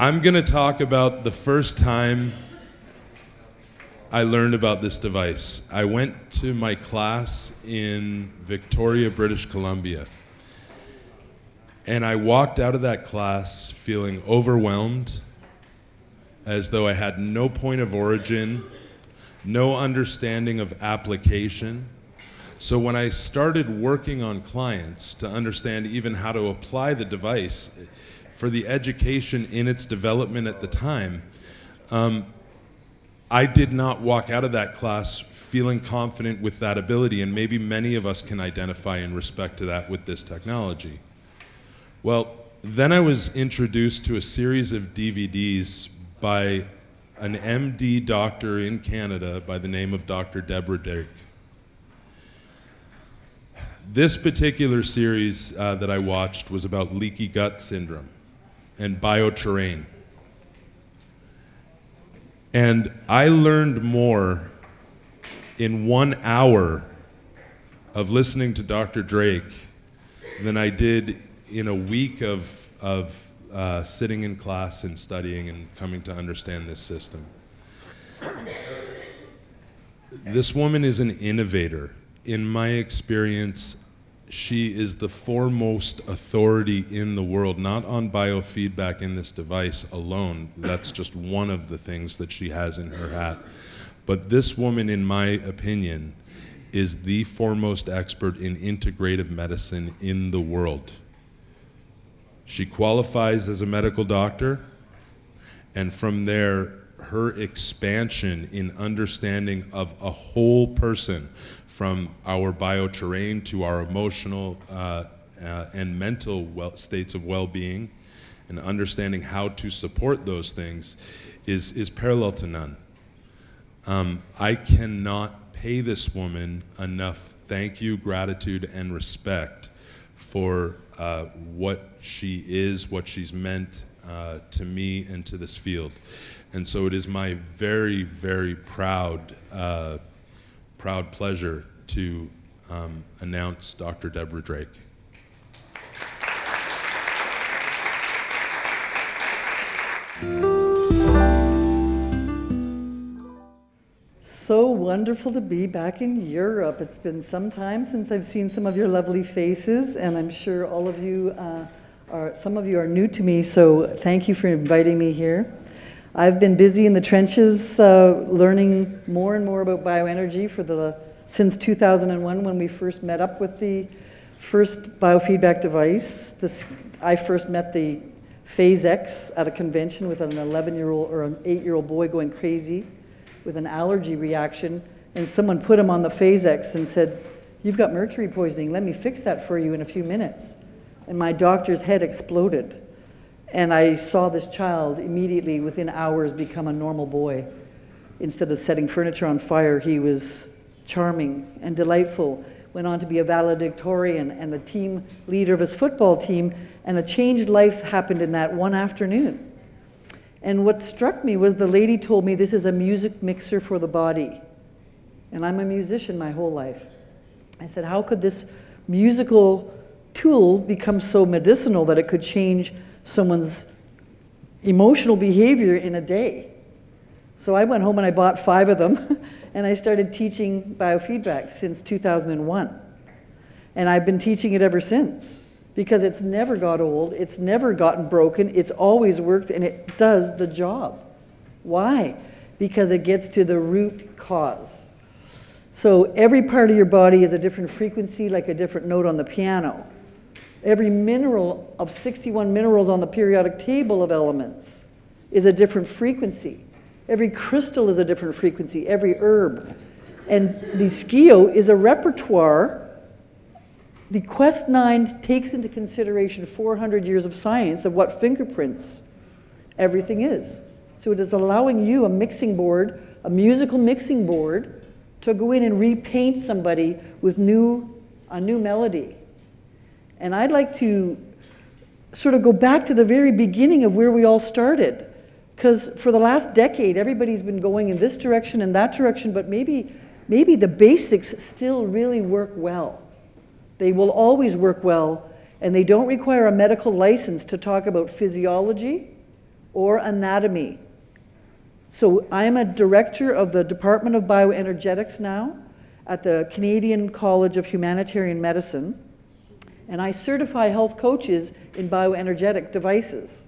I'm going to talk about the first time I learned about this device. I went to my class in Victoria, British Columbia. And I walked out of that class feeling overwhelmed, as though I had no point of origin, no understanding of application. So when I started working on clients to understand even how to apply the device for the education in its development at the time, I did not walk out of that class feeling confident with that ability, and maybe many of us can identify in respect to that with this technology. Well, then I was introduced to a series of DVDs by an MD doctor in Canada by the name of Dr. Deborah Drake. This particular series that I watched was about leaky gut syndrome and Bioterrain. And I learned more in 1 hour of listening to Dr. Drake than I did in a week of sitting in class and studying and coming to understand this system. This woman is an innovator. In my experience, she is the foremost authority in the world, not on biofeedback in this device alone. That's just one of the things that she has in her hat. But this woman, in my opinion, is the foremost expert in integrative medicine in the world. She qualifies as a medical doctor, and from there, her expansion in understanding of a whole person, from our bioterrain to our emotional and mental states of well-being, and understanding how to support those things is parallel to none. I cannot pay this woman enough thank you, gratitude, and respect for what she is, what she's meant to me and to this field. And so it is my very, very proud pleasure to announce Dr. Deborah Drake. So wonderful to be back in Europe. It's been some time since I've seen some of your lovely faces, and I'm sure all of you some of you are new to me, so thank you for inviting me here. I've been busy in the trenches learning more and more about bioenergy since 2001, when we first met up with the first biofeedback device. I first met the Phase X at a convention with an 11-year-old or an 8-year-old boy going crazy with an allergy reaction, and someone put him on the Phase X and said, "You've got mercury poisoning, let me fix that for you in a few minutes." And my doctor's head exploded. And I saw this child immediately, within hours, become a normal boy. Instead of setting furniture on fire, he was charming and delightful, went on to be a valedictorian and the team leader of his football team, and a changed life happened in that one afternoon. And what struck me was the lady told me this is a music mixer for the body. And I'm a musician my whole life. I said, how could this musical tool become so medicinal that it could change someone's emotional behavior in a day? So I went home and I bought 5 of them and I started teaching biofeedback since 2001. And I've been teaching it ever since, because it's never got old, it's never gotten broken, it's always worked, and it does the job. Why? Because it gets to the root cause. So every part of your body is a different frequency, like a different note on the piano. Every mineral of 61 minerals on the periodic table of elements is a different frequency. Every crystal is a different frequency, every herb. And the Skio is a repertoire. The Quest 9 takes into consideration 400 years of science of what fingerprints everything is. So it is allowing you, a mixing board, a musical mixing board, to go in and repaint somebody with a new melody. And I'd like to sort of go back to the very beginning of where we all started. Because for the last decade, everybody's been going in this direction and that direction, but maybe the basics still really work well. They will always work well, and they don't require a medical license to talk about physiology, or anatomy. So I'm a director of the Department of Bioenergetics now at the Canadian College of Humanitarian Medicine, and I certify health coaches in bioenergetic devices.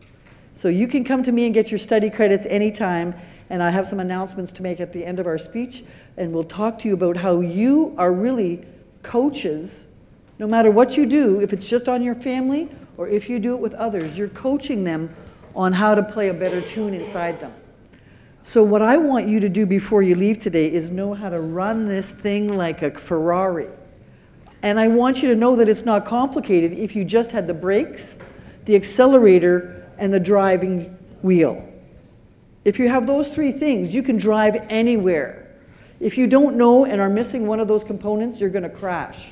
So you can come to me and get your study credits anytime, and I have some announcements to make at the end of our speech, and we'll talk to you about how you are really coaches. No matter what you do, if it's just on your family or if you do it with others, you're coaching them on how to play a better tune inside them. So what I want you to do before you leave today is know how to run this thing like a Ferrari. And I want you to know that it's not complicated if you just had the brakes, the accelerator, and the driving wheel. If you have those three things, you can drive anywhere. If you don't know and are missing one of those components, you're going to crash.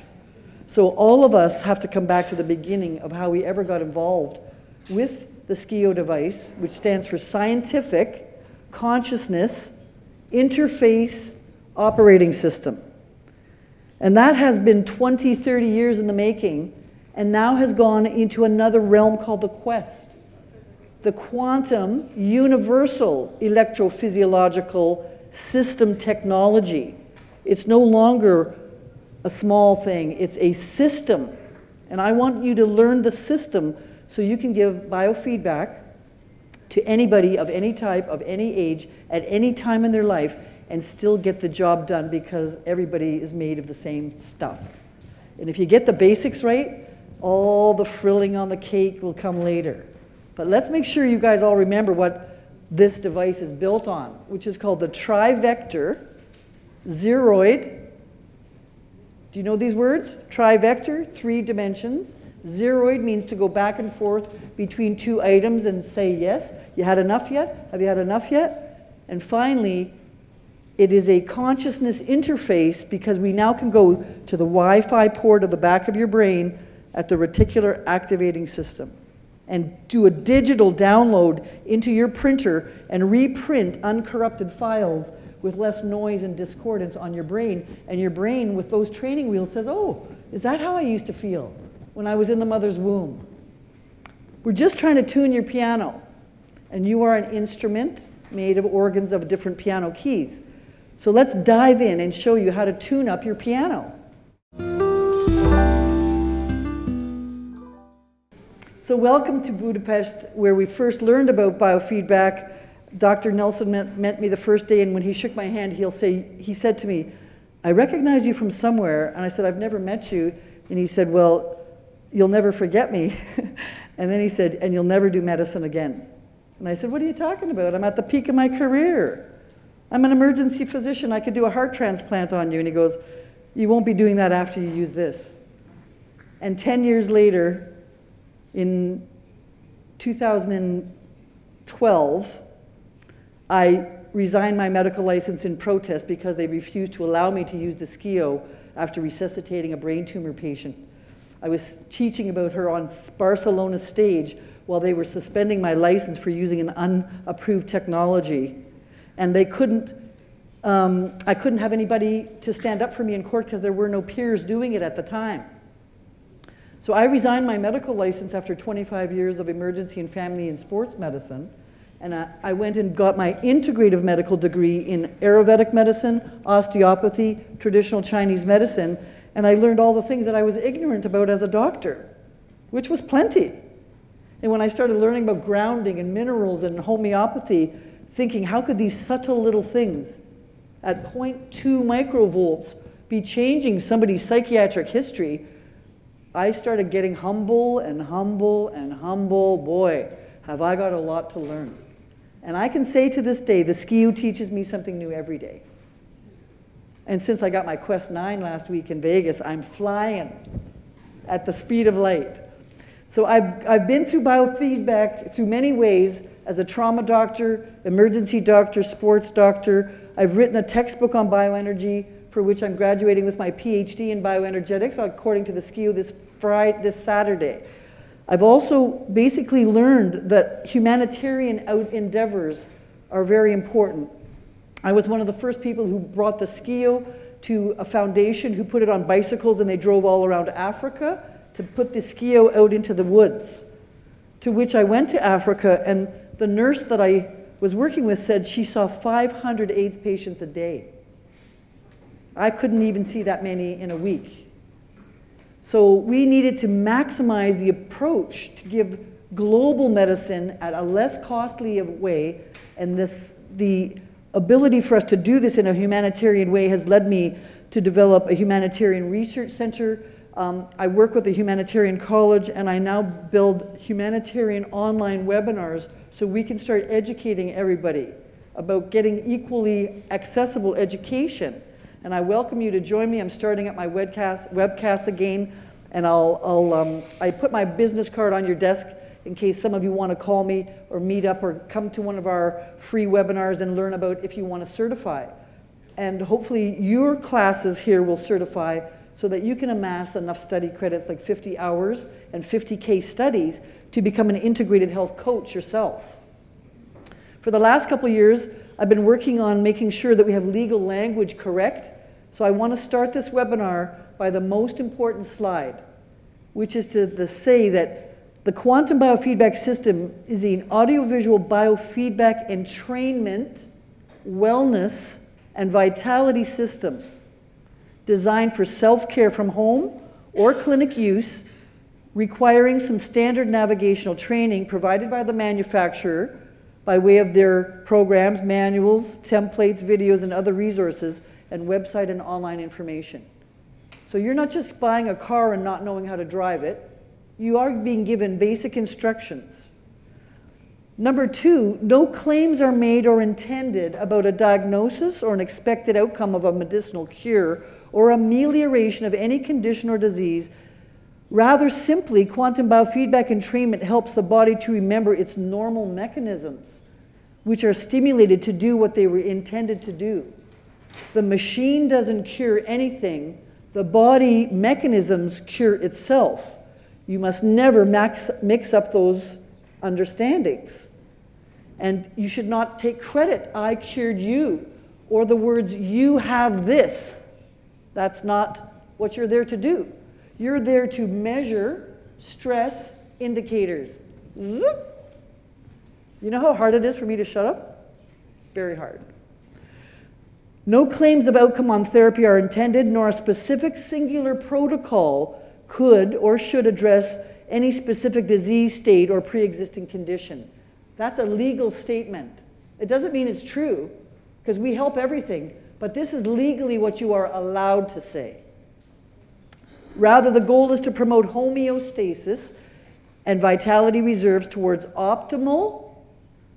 So all of us have to come back to the beginning of how we ever got involved with the SCIO device, which stands for Scientific Consciousness Interface Operating System. And that has been 20, 30 years in the making, and now has gone into another realm called the Quest, the quantum universal electrophysiological system technology. It's no longer a small thing, it's a system. And I want you to learn the system so you can give biofeedback to anybody of any type, of any age, at any time in their life, and still get the job done, because everybody is made of the same stuff. And if you get the basics right, all the frilling on the cake will come later. But let's make sure you guys all remember what this device is built on, which is called the trivector zeroid. Do you know these words? Trivector, 3 dimensions. Zeroid means to go back and forth between 2 items and say yes. You had enough yet? Have you had enough yet? And finally, it is a consciousness interface, because we now can go to the Wi-Fi port of the back of your brain at the reticular activating system and do a digital download into your printer and reprint uncorrupted files with less noise and discordance on your brain. And your brain, with those training wheels, says, oh, is that how I used to feel when I was in the mother's womb? We're just trying to tune your piano, and you are an instrument made of organs of different piano keys. So let's dive in and show you how to tune up your piano. So welcome to Budapest, where we first learned about biofeedback. Dr. Nelson met me the first day, and when he shook my hand, he said to me, I recognize you from somewhere. And I said, I've never met you. And he said, well, you'll never forget me. And then he said, and you'll never do medicine again. And I said, what are you talking about? I'm at the peak of my career. I'm an emergency physician. I could do a heart transplant on you. And he goes, you won't be doing that after you use this. And 10 years later, in 2012, I resigned my medical license in protest because they refused to allow me to use the SCIO after resuscitating a brain tumor patient. I was teaching about her on Barcelona stage while they were suspending my license for using an unapproved technology. And they couldn't, I couldn't have anybody to stand up for me in court because there were no peers doing it at the time. So I resigned my medical license after 25 years of emergency and family and sports medicine. And I went and got my integrative medical degree in Ayurvedic medicine, osteopathy, traditional Chinese medicine, and I learned all the things that I was ignorant about as a doctor, which was plenty. And when I started learning about grounding and minerals and homeopathy, thinking, how could these subtle little things at 0.2 microvolts be changing somebody's psychiatric history, I started getting humble and humble and humble. Boy, have I got a lot to learn. And I can say to this day, the SCIO teaches me something new every day. And since I got my Quest 9 last week in Vegas, I'm flying at the speed of light. So I've been through biofeedback through many ways as a trauma doctor, emergency doctor, sports doctor. I've written a textbook on bioenergy, for which I'm graduating with my PhD in bioenergetics, according to the SCIO this Saturday. I've also basically learned that humanitarian endeavors are very important. I was one of the first people who brought the SCIO to a foundation who put it on bicycles, and they drove all around Africa to put the SCIO out into the woods. To which I went to Africa, and the nurse that I was working with said she saw 500 AIDS patients a day. I couldn't even see that many in a week. So we needed to maximize the approach to give global medicine at a less costly way, and the ability for us to do this in a humanitarian way has led me to develop a humanitarian research center. I work with the Humanitarian College, and I now build humanitarian online webinars so we can start educating everybody about getting equally accessible education. And I welcome you to join me. I'm starting up my webcast again, and I put my business card on your desk in case some of you want to call me or meet up or come to one of our free webinars and learn about if you want to certify. And hopefully your classes here will certify so that you can amass enough study credits, like 50 hours and 50 case studies, to become an integrated health coach yourself. For the last couple of years, I've been working on making sure that we have legal language correct. So I want to start this webinar by the most important slide, which is to say that the quantum biofeedback system is an audiovisual biofeedback entrainment, wellness, and vitality system designed for self-care from home or clinic use, requiring some standard navigational training provided by the manufacturer by way of their programs, manuals, templates, videos, and other resources, and website and online information. So you're not just buying a car and not knowing how to drive it. You are being given basic instructions. Number two, no claims are made or intended about a diagnosis or an expected outcome of a medicinal cure or amelioration of any condition or disease. Rather simply, quantum biofeedback entrainment helps the body to remember its normal mechanisms, which are stimulated to do what they were intended to do. The machine doesn't cure anything. The body mechanisms cure itself. You must never mix up those understandings. And you should not take credit, I cured you, or the words, you have this. That's not what you're there to do. You're there to measure stress indicators. Zoop. You know how hard it is for me to shut up? Very hard. No claims of outcome on therapy are intended, nor a specific singular protocol could or should address any specific disease state or pre-existing condition. That's a legal statement. It doesn't mean it's true, because we help everything, but this is legally what you are allowed to say. Rather, the goal is to promote homeostasis and vitality reserves towards optimal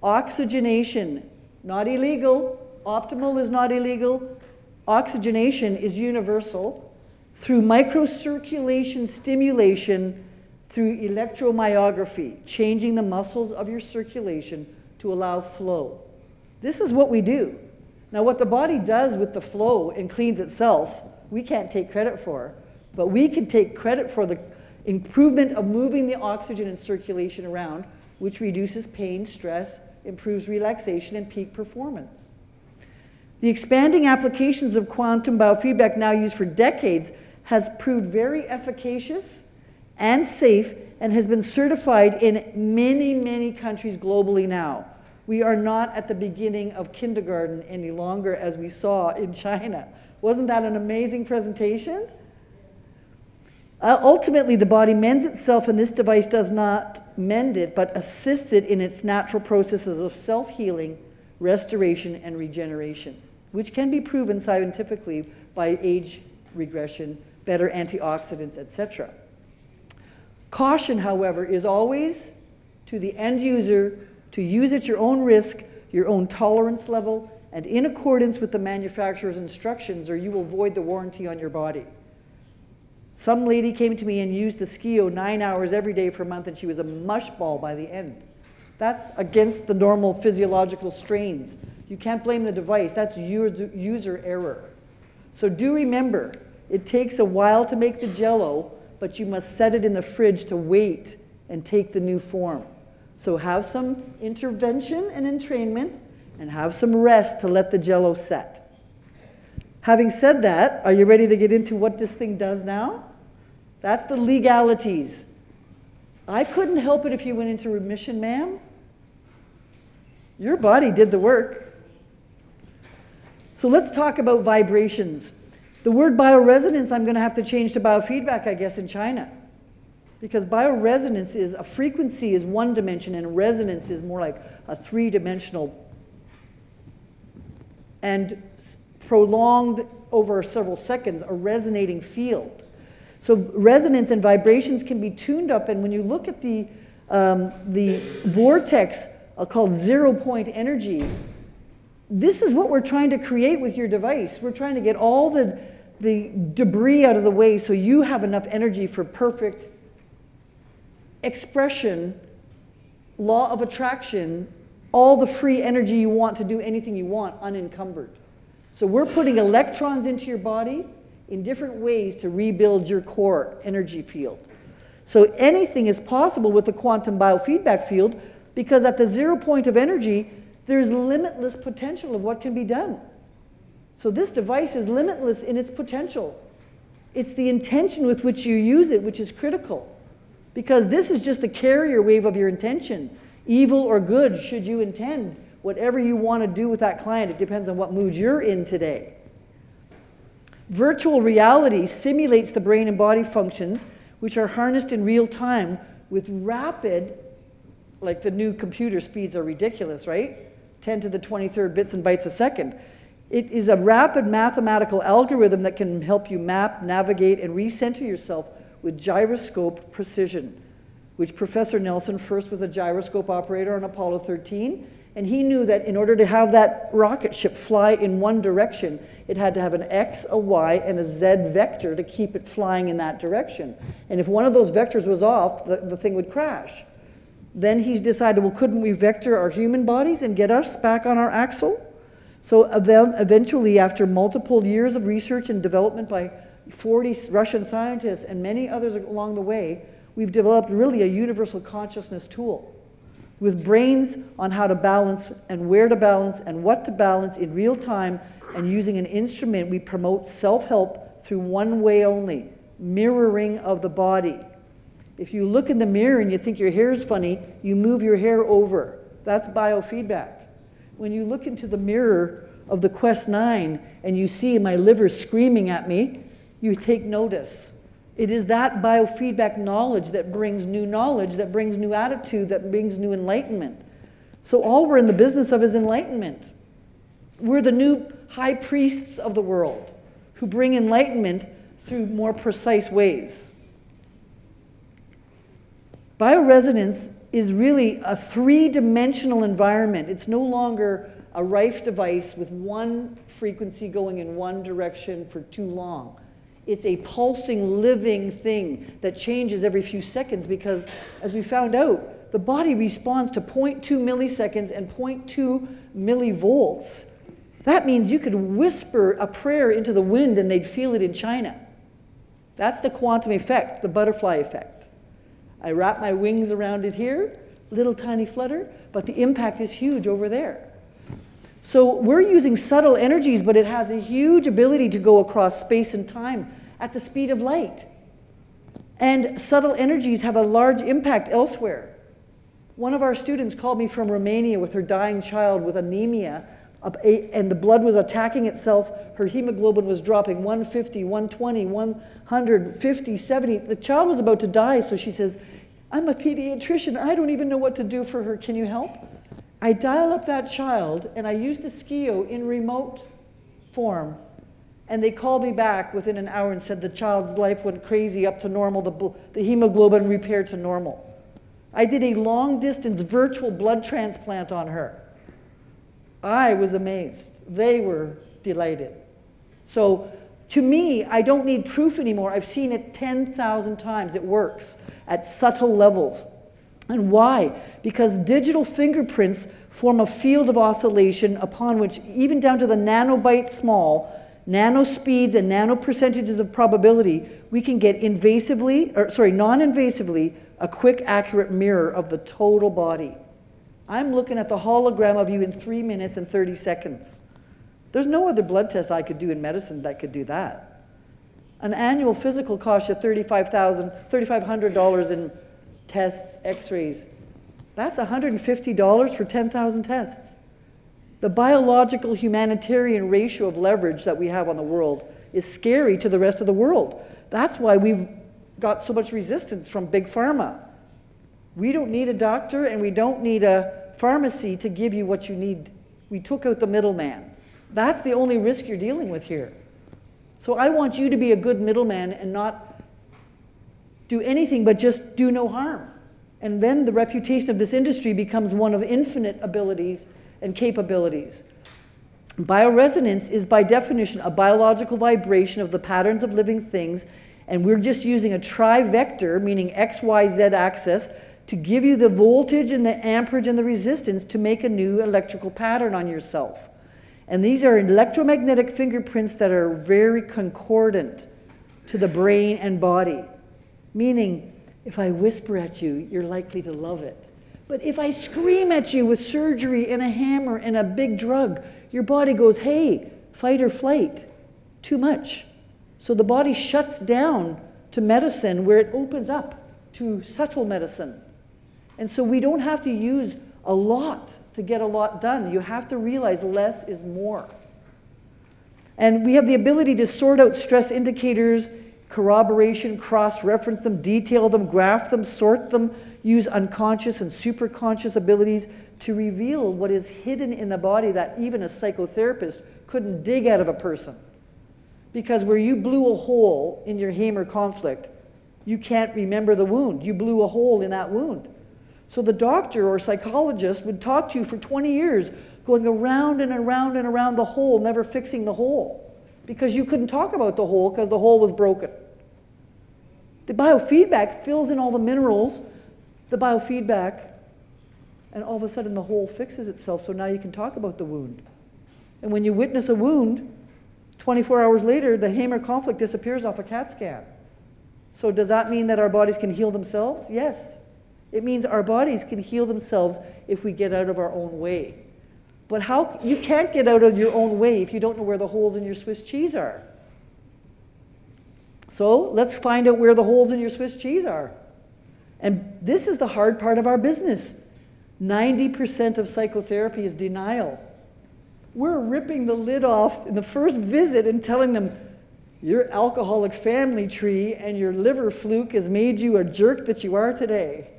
oxygenation. Not illegal. Optimal is not illegal. Oxygenation is universal through microcirculation stimulation through electromyography, changing the muscles of your circulation to allow flow. This is what we do. Now, what the body does with the flow and cleans itself, we can't take credit for, but we can take credit for the improvement of moving the oxygen and circulation around, which reduces pain, stress, improves relaxation, and peak performance. The expanding applications of quantum biofeedback, now used for decades, has proved very efficacious and safe and has been certified in many, many countries globally now. We are not at the beginning of kindergarten any longer, as we saw in China. Wasn't that an amazing presentation? Ultimately, the body mends itself, and this device does not mend it, but assists it in its natural processes of self-healing, restoration, and regeneration, which can be proven scientifically by age regression, better antioxidants, etc. Caution, however, is always to the end user to use at your own risk, your own tolerance level, and in accordance with the manufacturer's instructions, or you will void the warranty on your body. Some lady came to me and used the Skio 9 hours every day for a month, and she was a mush ball by the end. That's against the normal physiological strains. You can't blame the device. That's user error. So do remember, it takes a while to make the Jell-O, but you must set it in the fridge to wait and take the new form. So have some intervention and entrainment, and have some rest to let the Jell-O set. Having said that, are you ready to get into what this thing does now? That's the legalities. I couldn't help it if you went into remission, ma'am. Your body did the work. So let's talk about vibrations. The word bioresonance I'm going to have to change to biofeedback, I guess, in China. Because bioresonance is, a frequency is one dimension and resonance is more like a three-dimensional and prolonged over several seconds, a resonating field. So resonance and vibrations can be tuned up, and when you look at the vortex called 0-point energy, this is what we're trying to create with your device. We're trying to get all the debris out of the way so you have enough energy for perfect expression, law of attraction, all the free energy you want to do anything you want unencumbered. So we're putting electrons into your body in different ways to rebuild your core energy field. So anything is possible with the quantum biofeedback field, because at the 0 point of energy, there's limitless potential of what can be done. So this device is limitless in its potential. It's the intention with which you use it which is critical, because this is just the carrier wave of your intention. Evil or good, should you intend whatever you want to do with that client. It depends on what mood you're in today. Virtual reality simulates the brain and body functions which are harnessed in real time with rapid, like the new computer speeds are ridiculous, right? 10 to the 23rd bits and bytes a second. It is a rapid mathematical algorithm that can help you map, navigate, and recenter yourself with gyroscope precision, which Professor Nelson first was a gyroscope operator on Apollo 13, and he knew that in order to have that rocket ship fly in one direction, it had to have an X, a Y, and a Z vector to keep it flying in that direction. And if one of those vectors was off, the thing would crash. Then he decided, well, couldn't we vector our human bodies and get us back on our axle? So eventually, after multiple years of research and development by 40 Russian scientists and many others along the way, we've developed really a universal consciousness tool with brains on how to balance and where to balance and what to balance in real time, and using an instrument, we promote self-help through one way only, mirroring of the body. If you look in the mirror and you think your hair is funny, you move your hair over. That's biofeedback. When you look into the mirror of the Quest 9 and you see my liver screaming at me, you take notice. It is that biofeedback knowledge that brings new knowledge, that brings new attitude, that brings new enlightenment. So all we're in the business of is enlightenment. We're the new high priests of the world who bring enlightenment through more precise ways. Bioresonance is really a three-dimensional environment. It's no longer a Rife device with one frequency going in one direction for too long. It's a pulsing, living thing that changes every few seconds, because, as we found out, the body responds to 0.2 milliseconds and 0.2 millivolts. That means you could whisper a prayer into the wind and they'd feel it in China. That's the quantum effect, the butterfly effect. I wrap my wings around it here, little tiny flutter, but the impact is huge over there. So we're using subtle energies, but it has a huge ability to go across space and time at the speed of light. And subtle energies have a large impact elsewhere. One of our students called me from Romania with her dying child with anemia, and the blood was attacking itself. Her hemoglobin was dropping 150, 120, 150, 70. The child was about to die, so she says, I'm a pediatrician. I don't even know what to do for her. Can you help? I dial up that child, and I use the SCIO in remote form. And they called me back within an hour and said the child's life went crazy up to normal, the hemoglobin repaired to normal. I did a long-distance virtual blood transplant on her. I was amazed. They were delighted. So to me, I don't need proof anymore. I've seen it 10,000 times. It works at subtle levels. And why? Because digital fingerprints form a field of oscillation upon which, even down to the nanobite small, nano speeds and nano percentages of probability, we can get non-invasively, a quick, accurate mirror of the total body. I'm looking at the hologram of you in 3 minutes and 30 seconds. There's no other blood test I could do in medicine that could do that. An annual physical costs you $3,500 in tests, x-rays. That's $150 for 10,000 tests. The biological humanitarian ratio of leverage that we have on the world is scary to the rest of the world. That's why we've got so much resistance from big pharma. We don't need a doctor and we don't need a pharmacy to give you what you need. We took out the middleman. That's the only risk you're dealing with here. So I want you to be a good middleman and not do anything but just do no harm. And then the reputation of this industry becomes one of infinite abilities and capabilities. Bioresonance is by definition a biological vibration of the patterns of living things, and we're just using a trivector, meaning X, Y, Z axis, to give you the voltage and the amperage and the resistance to make a new electrical pattern on yourself. And these are electromagnetic fingerprints that are very concordant to the brain and body. Meaning, if I whisper at you, you're likely to love it. But if I scream at you with surgery and a hammer and a big drug, your body goes, hey, fight or flight, too much. So the body shuts down to medicine where it opens up to subtle medicine. And so we don't have to use a lot to get a lot done. You have to realize less is more. And we have the ability to sort out stress indicators, corroboration, cross-reference them, detail them, graph them, sort them, use unconscious and superconscious abilities to reveal what is hidden in the body that even a psychotherapist couldn't dig out of a person. Because where you blew a hole in your Hamer conflict, you can't remember the wound. You blew a hole in that wound. So the doctor or psychologist would talk to you for 20 years, going around and around and around the hole, never fixing the hole, because you couldn't talk about the hole because the hole was broken. The biofeedback fills in all the minerals, the biofeedback, and all of a sudden the hole fixes itself, so now you can talk about the wound. And when you witness a wound, 24 hours later, the Hamer conflict disappears off a CAT scan. So does that mean that our bodies can heal themselves? Yes. It means our bodies can heal themselves if we get out of our own way. But how you can't get out of your own way if you don't know where the holes in your Swiss cheese are. So let's find out where the holes in your Swiss cheese are. And this is the hard part of our business. 90% of psychotherapy is denial. We're ripping the lid off in the first visit and telling them, your alcoholic family tree and your liver fluke has made you a jerk that you are today.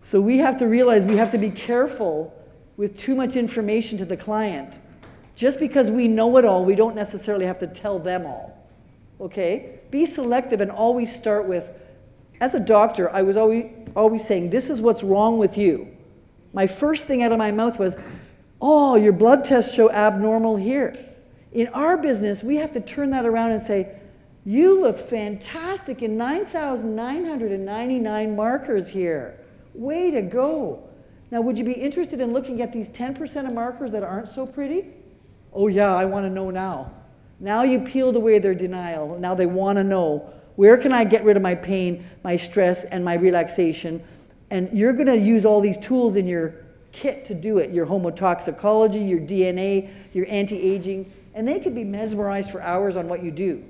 So we have to realize we have to be careful with too much information to the client. Just because we know it all, we don't necessarily have to tell them all. Okay? Be selective and always start with, as a doctor, I was always saying, this is what's wrong with you. My first thing out of my mouth was, oh, your blood tests show abnormal here. In our business, we have to turn that around and say, you look fantastic in 9,999 markers here. Way to go. Now, would you be interested in looking at these 10% of markers that aren't so pretty? Oh yeah, I want to know now. Now you peeled away their denial. Now they want to know, where can I get rid of my pain, my stress, and my relaxation? And you're going to use all these tools in your kit to do it, your homotoxicology, your DNA, your anti-aging, and they could be mesmerized for hours on what you do.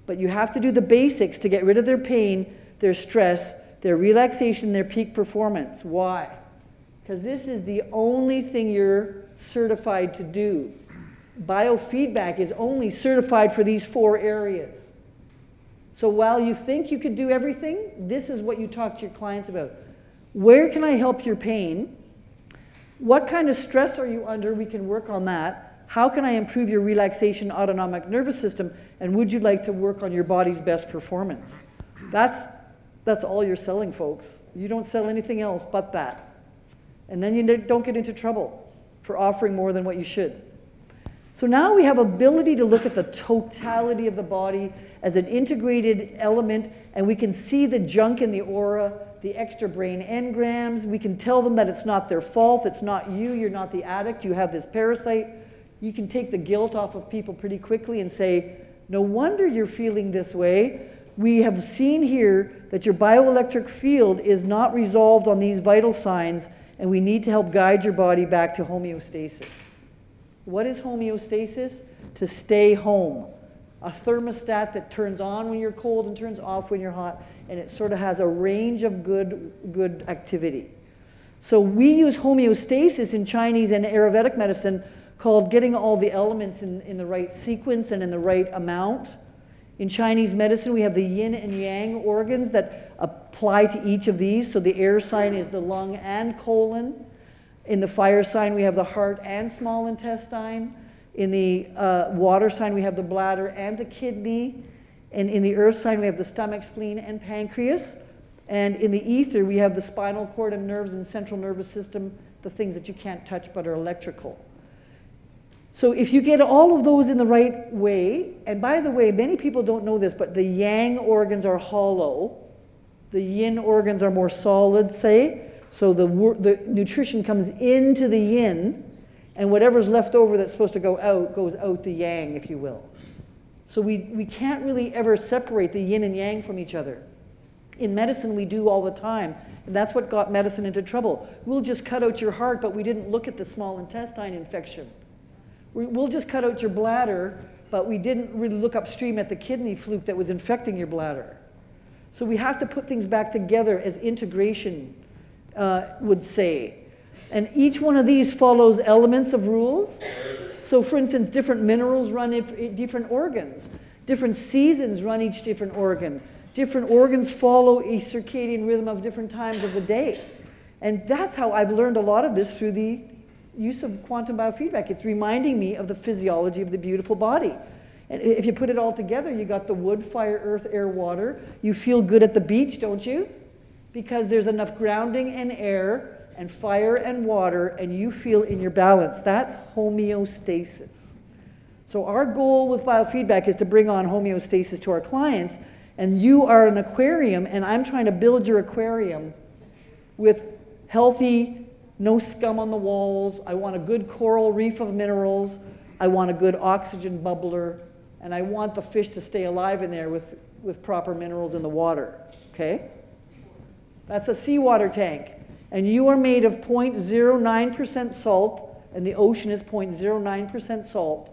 But you have to do the basics to get rid of their pain, their stress, their relaxation, their peak performance. Why? Because this is the only thing you're certified to do. Biofeedback is only certified for these 4 areas. So while you think you could do everything, this is what you talk to your clients about. Where can I help your pain? What kind of stress are you under? We can work on that. How can I improve your relaxation, autonomic nervous system? And would you like to work on your body's best performance? That's all you're selling, folks. You don't sell anything else but that. And then you don't get into trouble for offering more than what you should. So now we have ability to look at the totality of the body as an integrated element, and we can see the junk in the aura, the extra brain engrams. We can tell them that it's not their fault, it's not you, you're not the addict, you have this parasite. You can take the guilt off of people pretty quickly and say, no wonder you're feeling this way. We have seen here that your bioelectric field is not resolved on these vital signs, and we need to help guide your body back to homeostasis. What is homeostasis? To stay home. a thermostat that turns on when you're cold and turns off when you're hot, and it sort of has a range of good activity. So we use homeostasis in Chinese and Ayurvedic medicine, called getting all the elements in the right sequence and in the right amount. In Chinese medicine, we have the yin and yang organs that apply to each of these. So the air sign is the lung and colon. In the fire sign, we have the heart and small intestine. In the water sign, we have the bladder and the kidney. And in the earth sign, we have the stomach, spleen, and pancreas. And in the ether, we have the spinal cord and nerves and central nervous system, the things that you can't touch but are electrical. So if you get all of those in the right way, and by the way, many people don't know this, but the yang organs are hollow. The yin organs are more solid, say. So the nutrition comes into the yin, and whatever's left over that's supposed to go out goes out the yang, if you will. So we can't really ever separate the yin and yang from each other. In medicine, we do all the time, and that's what got medicine into trouble. We'll just cut out your heart, but we didn't look at the small intestine infection. We'll just cut out your bladder, but we didn't really look upstream at the kidney fluke that was infecting your bladder. So we have to put things back together, as integration would say. And each one of these follows elements of rules. So for instance, different minerals run different organs. Different seasons run each different organ. Different organs follow a circadian rhythm of different times of the day. And that's how I've learned a lot of this through the use of quantum biofeedback. It's reminding me of the physiology of the beautiful body. And if you put it all together, you got the wood, fire, earth, air, water. You feel good at the beach, don't you? Because there's enough grounding and air and fire and water, and you feel in your balance. That's homeostasis. So our goal with biofeedback is to bring on homeostasis to our clients, and you are an aquarium, and I'm trying to build your aquarium with healthy, no scum on the walls. I want a good coral reef of minerals. I want a good oxygen bubbler, and I want the fish to stay alive in there with proper minerals in the water, okay? That's a seawater tank. And you are made of 0.09% salt, and the ocean is 0.09% salt.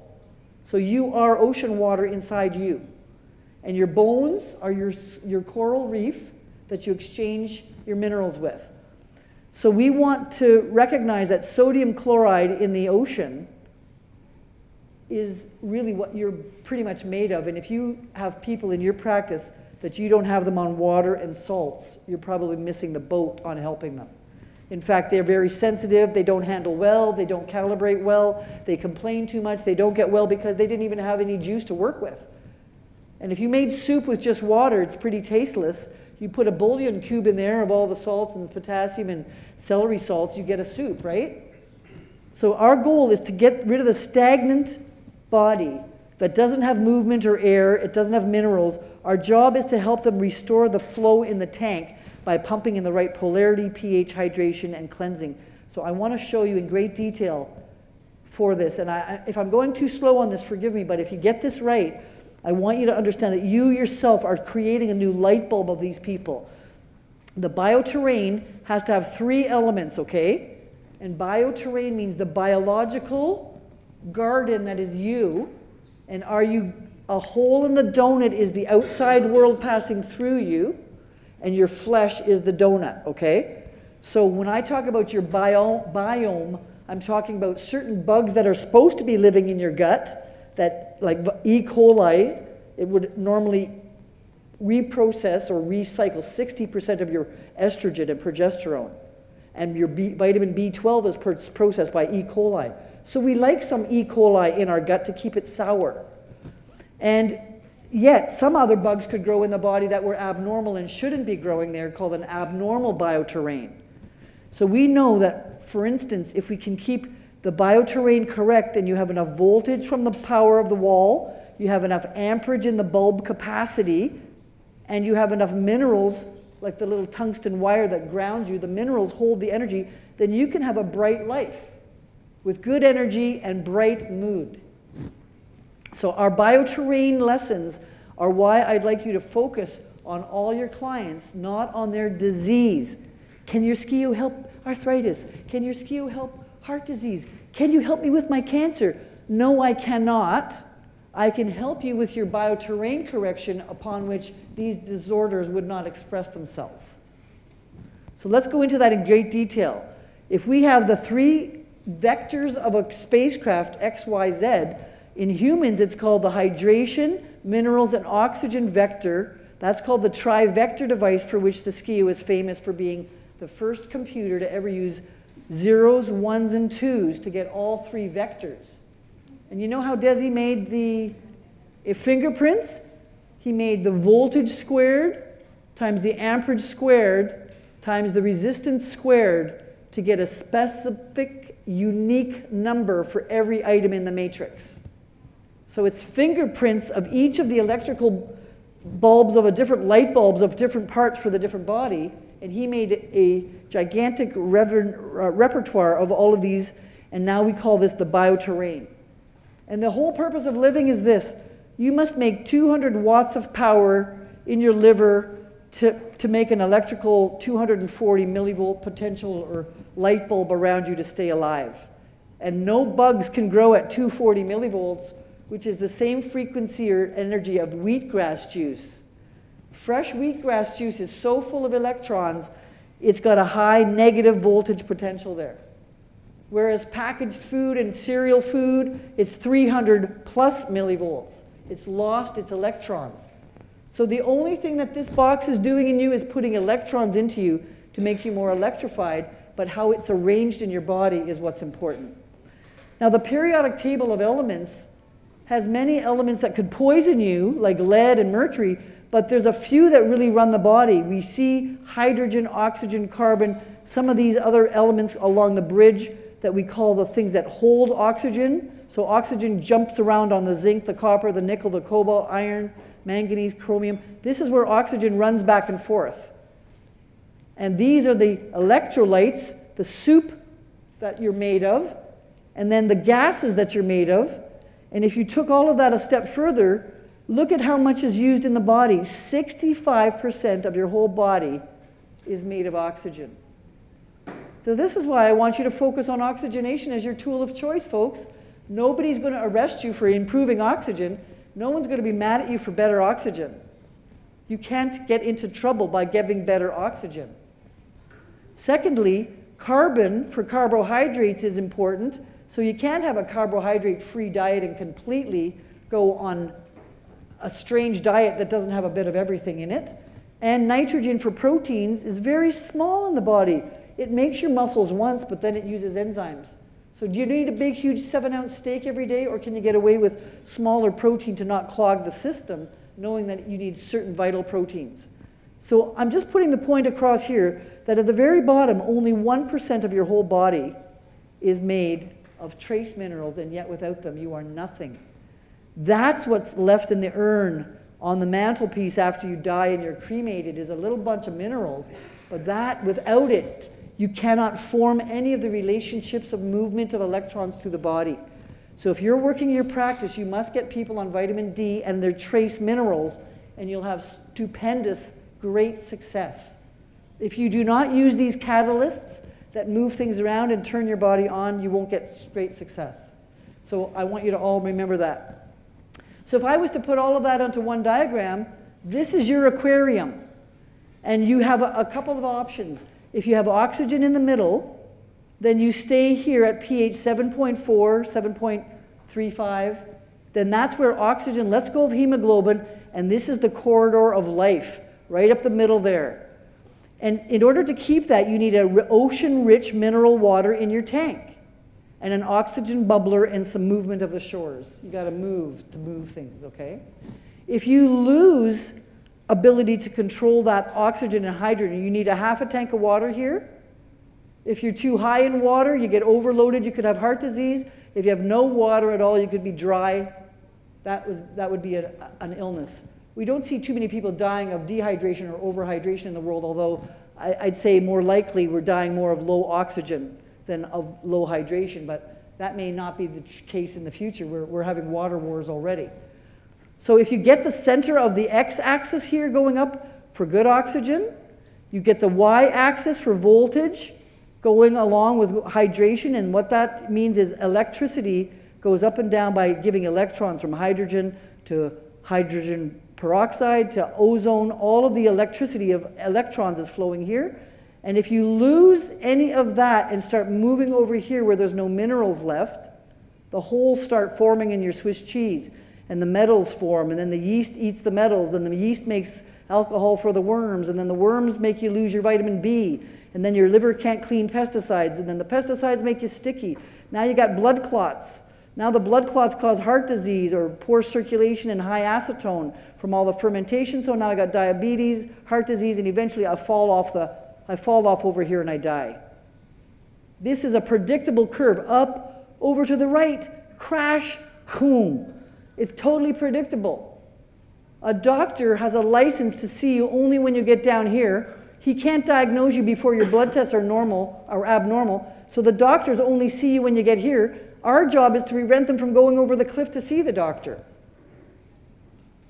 So you are ocean water inside you. And your bones are your coral reef that you exchange your minerals with. So we want to recognize that sodium chloride in the ocean is really what you're pretty much made of. And if you have people in your practice that you don't have them on water and salts, you're probably missing the boat on helping them. In fact, they're very sensitive, they don't handle well, they don't calibrate well, they complain too much, they don't get well because they didn't even have any juice to work with. And if you made soup with just water, it's pretty tasteless. You put a bouillon cube in there of all the salts and the potassium and celery salts, you get a soup, right? So our goal is to get rid of the stagnant body that doesn't have movement or air, it doesn't have minerals. Our job is to help them restore the flow in the tank by pumping in the right polarity, pH, hydration, and cleansing. So I want to show you in great detail for this. And if I'm going too slow on this, forgive me, but if you get this right, I want you to understand that you yourself are creating a new light bulb of these people. The bioterrain has to have 3 elements, okay? And bioterrain means the biological garden that is you. And are you a hole in the donut is the outside world passing through you, and your flesh is the donut, okay? So when I talk about your biome, I'm talking about certain bugs that are supposed to be living in your gut, that like E. coli, it would normally reprocess or recycle 60% of your estrogen and progesterone. And your vitamin B12 is processed by E. coli. So we like some E. coli in our gut to keep it sour. And yet, some other bugs could grow in the body that were abnormal and shouldn't be growing there, called an abnormal bioterrain. So we know that, for instance, if we can keep the bioterrain correct and you have enough voltage from the power of the wall, you have enough amperage in the bulb capacity, and you have enough minerals, like the little tungsten wire that grounds you, the minerals hold the energy, then you can have a bright life with good energy and bright mood. So our bioterrain lessons are why I'd like you to focus on all your clients, not on their disease. Can your skio help arthritis? Can your skio help heart disease? Can you help me with my cancer? No, I cannot. I can help you with your bioterrain correction upon which these disorders would not express themselves. So let's go into that in great detail. If we have the 3 vectors of a spacecraft, X, Y, Z, in humans it's called the hydration, minerals, and oxygen vector. That's called the trivector device, for which the SCIO is famous for being the first computer to ever use zeros, ones, and twos to get all 3 vectors. And you know how Desi made the fingerprints? He made the voltage squared times the amperage squared times the resistance squared to get a specific, unique number for every item in the matrix. So it's fingerprints of each of the electrical bulbs of different light bulbs of different parts for the different body, and he made a gigantic repertoire of all of these, and now we call this the bioterrain. And the whole purpose of living is this: you must make 200 watts of power in your liver to make an electrical 240 millivolt potential or light bulb around you to stay alive. And no bugs can grow at 240 millivolts, which is the same frequency or energy of wheatgrass juice. Fresh wheatgrass juice is so full of electrons, it's got a high negative voltage potential there. Whereas packaged food and cereal food, it's 300 plus millivolts. It's lost its electrons. So the only thing that this box is doing in you is putting electrons into you to make you more electrified, but how it's arranged in your body is what's important. Now the periodic table of elements has many elements that could poison you, like lead and mercury, but there's a few that really run the body. We see hydrogen, oxygen, carbon, some of these other elements along the bridge that we call the things that hold oxygen. So oxygen jumps around on the zinc, the copper, the nickel, the cobalt, iron, manganese, chromium. This is where oxygen runs back and forth. And these are the electrolytes, the soup that you're made of, and then the gases that you're made of. And if you took all of that a step further, look at how much is used in the body. 65% of your whole body is made of oxygen. So this is why I want you to focus on oxygenation as your tool of choice, folks. Nobody's going to arrest you for improving oxygen. No one's going to be mad at you for better oxygen. You can't get into trouble by giving better oxygen. Secondly, carbon for carbohydrates is important. So you can't have a carbohydrate-free diet and completely go on a strange diet that doesn't have a bit of everything in it. And nitrogen for proteins is very small in the body. It makes your muscles once, but then it uses enzymes. So do you need a big, huge 7-ounce steak every day, or can you get away with smaller protein to not clog the system, knowing that you need certain vital proteins? So I'm just putting the point across here that at the very bottom, only 1% of your whole body is made of trace minerals, and yet without them, you are nothing. That's what's left in the urn on the mantelpiece after you die and you're cremated, is a little bunch of minerals, but that, without it, you cannot form any of the relationships of movement of electrons through the body. So if you're working your practice, you must get people on vitamin D and their trace minerals, and you'll have stupendous, great success. If you do not use these catalysts that move things around and turn your body on, you won't get great success. So I want you to all remember that. So if I was to put all of that onto one diagram, this is your aquarium. And you have a couple of options. If you have oxygen in the middle, then you stay here at pH 7.4, 7.35. Then that's where oxygen lets go of hemoglobin, and this is the corridor of life, right up the middle there. And in order to keep that, you need an ocean-rich mineral water in your tank, and an oxygen bubbler and some movement of the shores. You got to move things, okay? If you lose ability to control that oxygen and hydrogen, you need a half a tank of water here. If you're too high in water, you get overloaded, you could have heart disease. If you have no water at all, you could be dry. That would be an illness. We don't see too many people dying of dehydration or overhydration in the world, although I'd say more likely we're dying more of low oxygen than of low hydration, but that may not be the case in the future. We're having water wars already. So if you get the center of the x-axis here going up for good oxygen, you get the y-axis for voltage going along with hydration, and what that means is electricity goes up and down by giving electrons from hydrogen to hydrogen peroxide to ozone. All of the electricity of electrons is flowing here. And if you lose any of that and start moving over here where there's no minerals left, the holes start forming in your Swiss cheese, and the metals form, and then the yeast eats the metals, then the yeast makes alcohol for the worms, and then the worms make you lose your vitamin B, and then your liver can't clean pesticides, and then the pesticides make you sticky. Now you got blood clots. Now the blood clots cause heart disease or poor circulation and high acetone from all the fermentation, so now I got diabetes, heart disease, and eventually I fall off over here and I die. This is a predictable curve, up, over to the right, crash, boom. It's totally predictable. A doctor has a license to see you only when you get down here. He can't diagnose you before your blood tests are normal or abnormal, so the doctors only see you when you get here. Our job is to prevent them from going over the cliff to see the doctor,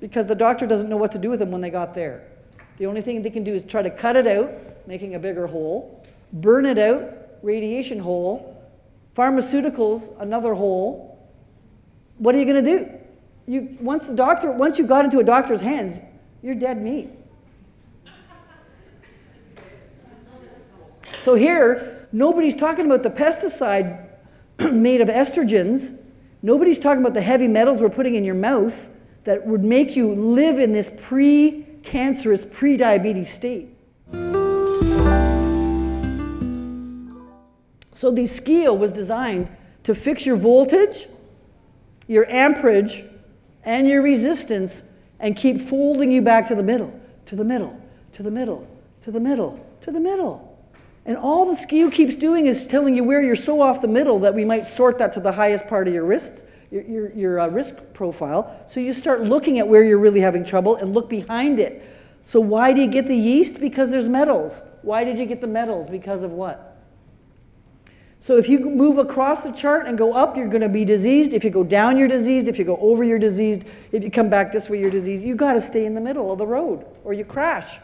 because the doctor doesn't know what to do with them when they got there. The only thing they can do is try to cut it out, making a bigger hole, burn it out, radiation hole, pharmaceuticals, another hole. What are you going to do? Once you got into a doctor's hands, you're dead meat. So here, nobody's talking about the pesticide made of estrogens. Nobody's talking about the heavy metals we're putting in your mouth that would make you live in this pre-cancerous, pre-diabetes state. So the scale was designed to fix your voltage, your amperage, and your resistance, and keep folding you back to the middle, to the middle, to the middle, to the middle, to the middle. And all the scale keeps doing is telling you where you're so off the middle that we might sort that to the highest part of your wrists, your risk profile. So you start looking at where you're really having trouble and look behind it. So why do you get the yeast? Because there's metals. Why did you get the metals? Because of what? So if you move across the chart and go up, you're going to be diseased. If you go down, you're diseased. If you go over, you're diseased. If you come back this way, you're diseased. You've got to stay in the middle of the road or you crash.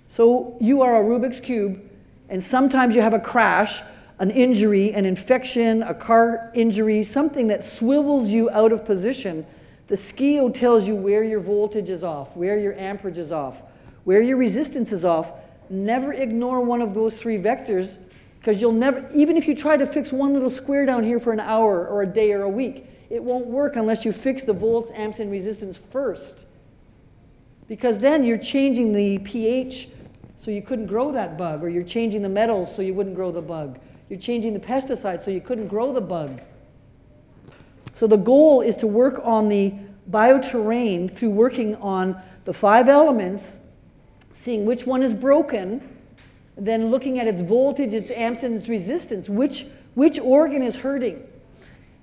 So you are a Rubik's Cube, and sometimes you have a crash, an injury, an infection, a car injury, something that swivels you out of position. The SCIO tells you where your voltage is off, where your amperage is off, where your resistance is off. Never ignore one of those three vectors, because you'll never, even if you try to fix one little square down here for an hour or a day or a week, it won't work unless you fix the volts, amps, and resistance first. Because then you're changing the pH so you couldn't grow that bug, or you're changing the metals so you wouldn't grow the bug. You're changing the pesticides so you couldn't grow the bug. So the goal is to work on the bioterrain through working on the 5 elements, seeing which one is broken, then looking at its voltage, its amps, and its resistance. Which organ is hurting?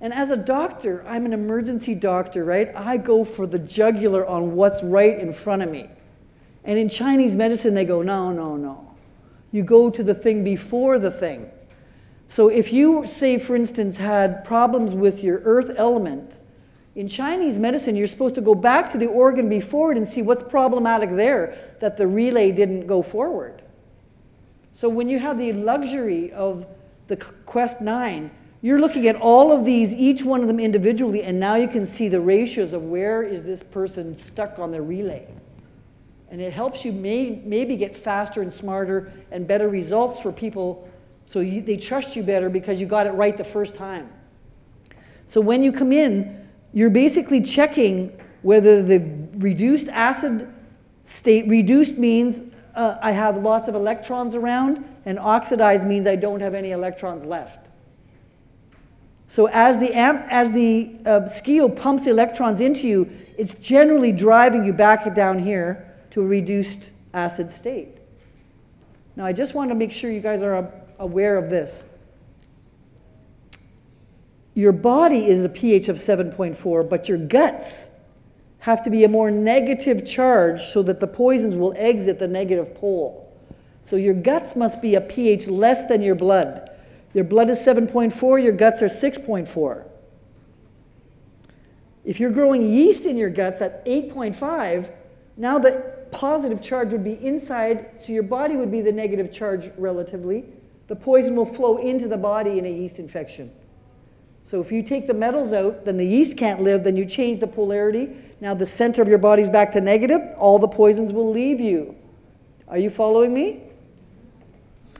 And as a doctor, I'm an emergency doctor, right? I go for the jugular on what's right in front of me. And in Chinese medicine, they go, no, no, no. You go to the thing before the thing. So if you, say, for instance, had problems with your earth element, in Chinese medicine, you're supposed to go back to the organ before it and see what's problematic there that the relay didn't go forward. So when you have the luxury of the Quest 9, you're looking at all of these, each one of them individually, and now you can see the ratios of where is this person stuck on the relay. And it helps you maybe get faster and smarter and better results for people, so they trust you better because you got it right the first time. So when you come in, you're basically checking whether the reduced acid state, reduced means I have lots of electrons around, and oxidized means I don't have any electrons left. So as the SCIO pumps electrons into you, it's generally driving you back down here to a reduced acid state. Now I just want to make sure you guys are aware of this. Your body is a pH of 7.4, but your guts have to be a more negative charge so that the poisons will exit the negative pole. So your guts must be a pH less than your blood. Your blood is 7.4, your guts are 6.4. If you're growing yeast in your guts at 8.5, now the positive charge would be inside, so your body would be the negative charge relatively. The poison will flow into the body in a yeast infection. So if you take the metals out, then the yeast can't live, then you change the polarity. Now the center of your body's back to negative, all the poisons will leave you. Are you following me?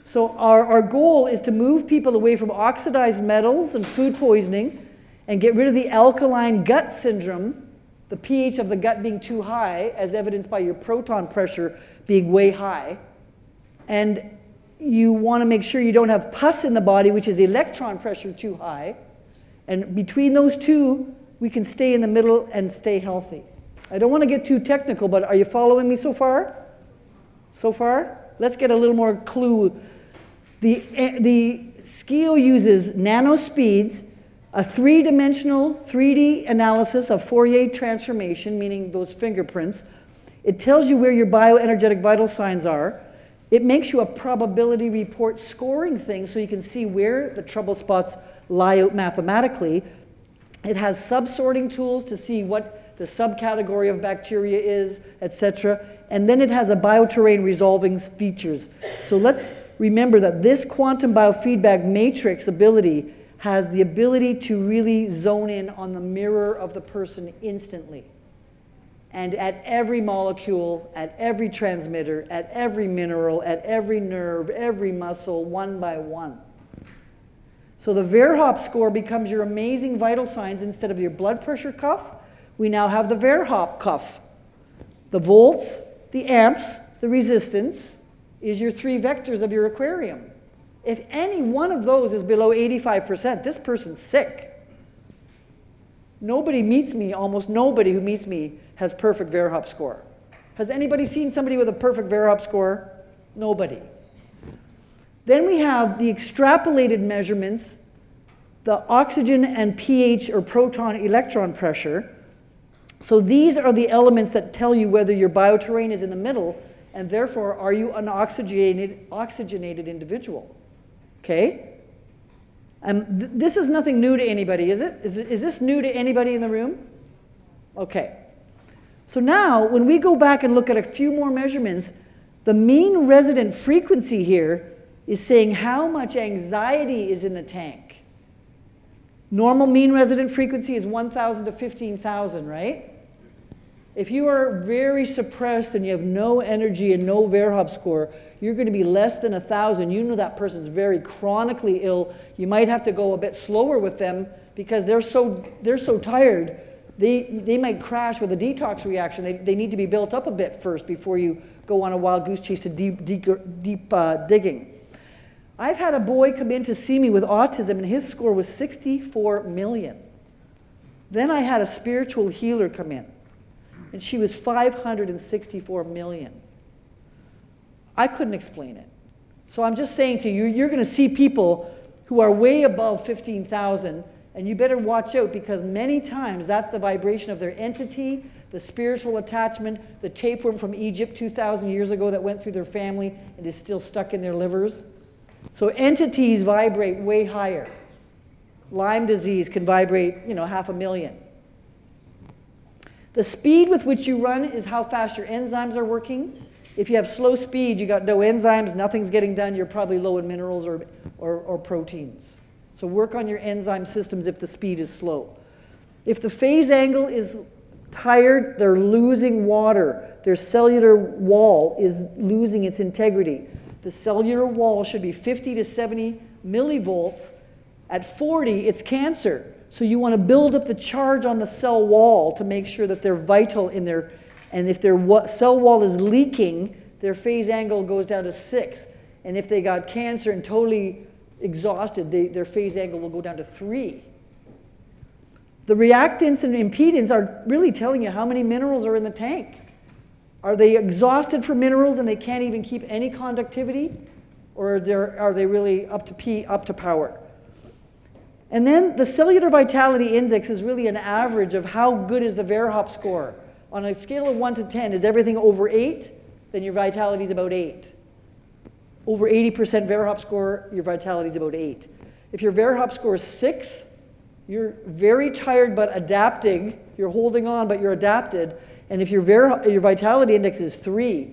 So our goal is to move people away from oxidized metals and food poisoning and get rid of the alkaline gut syndrome, the pH of the gut being too high, as evidenced by your proton pressure being way high. And you want to make sure you don't have pus in the body, which is electron pressure too high. And between those two, we can stay in the middle and stay healthy. I don't want to get too technical, but are you following me so far? So far? Let's get a little more clue. The SCIO uses nanospeeds, a three-dimensional 3D analysis of Fourier transformation, meaning those fingerprints. It tells you where your bioenergetic vital signs are. It makes you a probability report scoring thing so you can see where the trouble spots lie out mathematically. It has subsorting tools to see what the subcategory of bacteria is, etc. And then it has a bioterrain resolving features. So let's remember that this quantum biofeedback matrix ability has the ability to really zone in on the mirror of the person instantly. And at every molecule, at every transmitter, at every mineral, at every nerve, every muscle, one by one. So the Verhoeven score becomes your amazing vital signs. Instead of your blood pressure cuff, we now have the Verhoeven cuff. The volts, the amps, the resistance is your three vectors of your aquarium. If any one of those is below 85%, this person's sick. Nobody meets me, almost nobody who meets me has perfect Verhoeven score. Has anybody seen somebody with a perfect Verhoeven score? Nobody. Then we have the extrapolated measurements, the oxygen and pH or proton electron pressure. So these are the elements that tell you whether your bioterrain is in the middle, and therefore are you an oxygenated individual. Okay? This is nothing new to anybody, is it? Is this new to anybody in the room? Okay. So now, when we go back and look at a few more measurements, the mean resident frequency here is saying how much anxiety is in the tank. Normal mean resident frequency is 1,000 to 15,000, right? If you are very suppressed and you have no energy and no Verhoeven score, you're going to be less than 1,000. You know that person's very chronically ill. You might have to go a bit slower with them because they're so tired. They might crash with a detox reaction. They need to be built up a bit first before you go on a wild goose chase to deep digging. I've had a boy come in to see me with autism, and his score was 64 million. Then I had a spiritual healer come in, and she was 564 million. I couldn't explain it. So I'm just saying to you, you're going to see people who are way above 15,000, and you better watch out because many times that's the vibration of their entity, the spiritual attachment, the tapeworm from Egypt 2,000 years ago that went through their family and is still stuck in their livers. So entities vibrate way higher. Lyme disease can vibrate, 500,000. The speed with which you run is how fast your enzymes are working. If you have slow speed, you got no enzymes, nothing's getting done, you're probably low in minerals or proteins. So work on your enzyme systems if the speed is slow. If the phase angle is tired, they're losing water. Their cellular wall is losing its integrity. The cellular wall should be 50 to 70 millivolts. At 40, it's cancer. So you want to build up the charge on the cell wall to make sure that they're vital in their, and if their cell wall is leaking, their phase angle goes down to 6. And if they got cancer and totally exhausted, their phase angle will go down to 3. The reactance and impedance are really telling you how many minerals are in the tank. Are they exhausted for minerals and they can't even keep any conductivity? Or are they really up to power? And then the cellular vitality index is really an average of how good is the Verhoeven score. On a scale of 1 to 10, is everything over 8? Then your vitality is about 8. Over 80% Verhoeven score, your vitality is about 8. If your Verhoeven score is 6, you're very tired but adapting. You're holding on, but you're adapted. And if your vitality index is 3,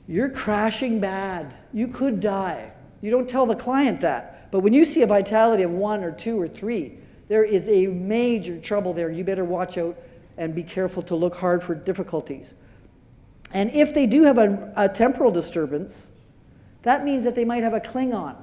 you're crashing bad. You could die. You don't tell the client that. But when you see a vitality of 1 or 2 or 3, there is a major trouble there. You better watch out and be careful to look hard for difficulties. And if they do have a temporal disturbance, that means that they might have a Klingon.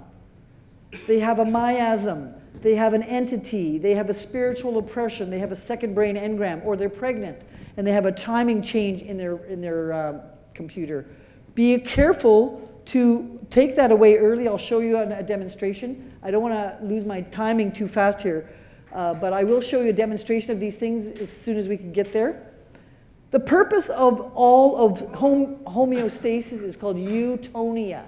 They have a miasm. They have an entity. They have a spiritual oppression. They have a second brain engram, or they're pregnant, and they have a timing change in their computer. Be careful to take that away early. I'll show you a demonstration. I don't want to lose my timing too fast here, but I will show you a demonstration of these things as soon as we can get there. The purpose of all of homeostasis is called eutonia.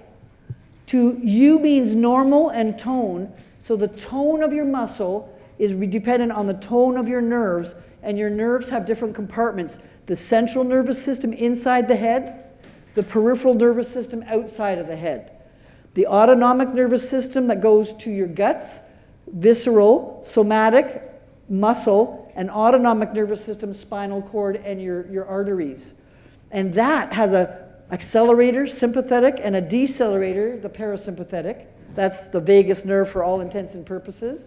Eu means normal and tone, so the tone of your muscle is dependent on the tone of your nerves, and your nerves have different compartments. The central nervous system inside the head, the peripheral nervous system outside of the head. The autonomic nervous system that goes to your guts, visceral, somatic, muscle, and autonomic nervous system, spinal cord, and your arteries. And that has a accelerator, sympathetic, and a decelerator, the parasympathetic. That's the vagus nerve for all intents and purposes.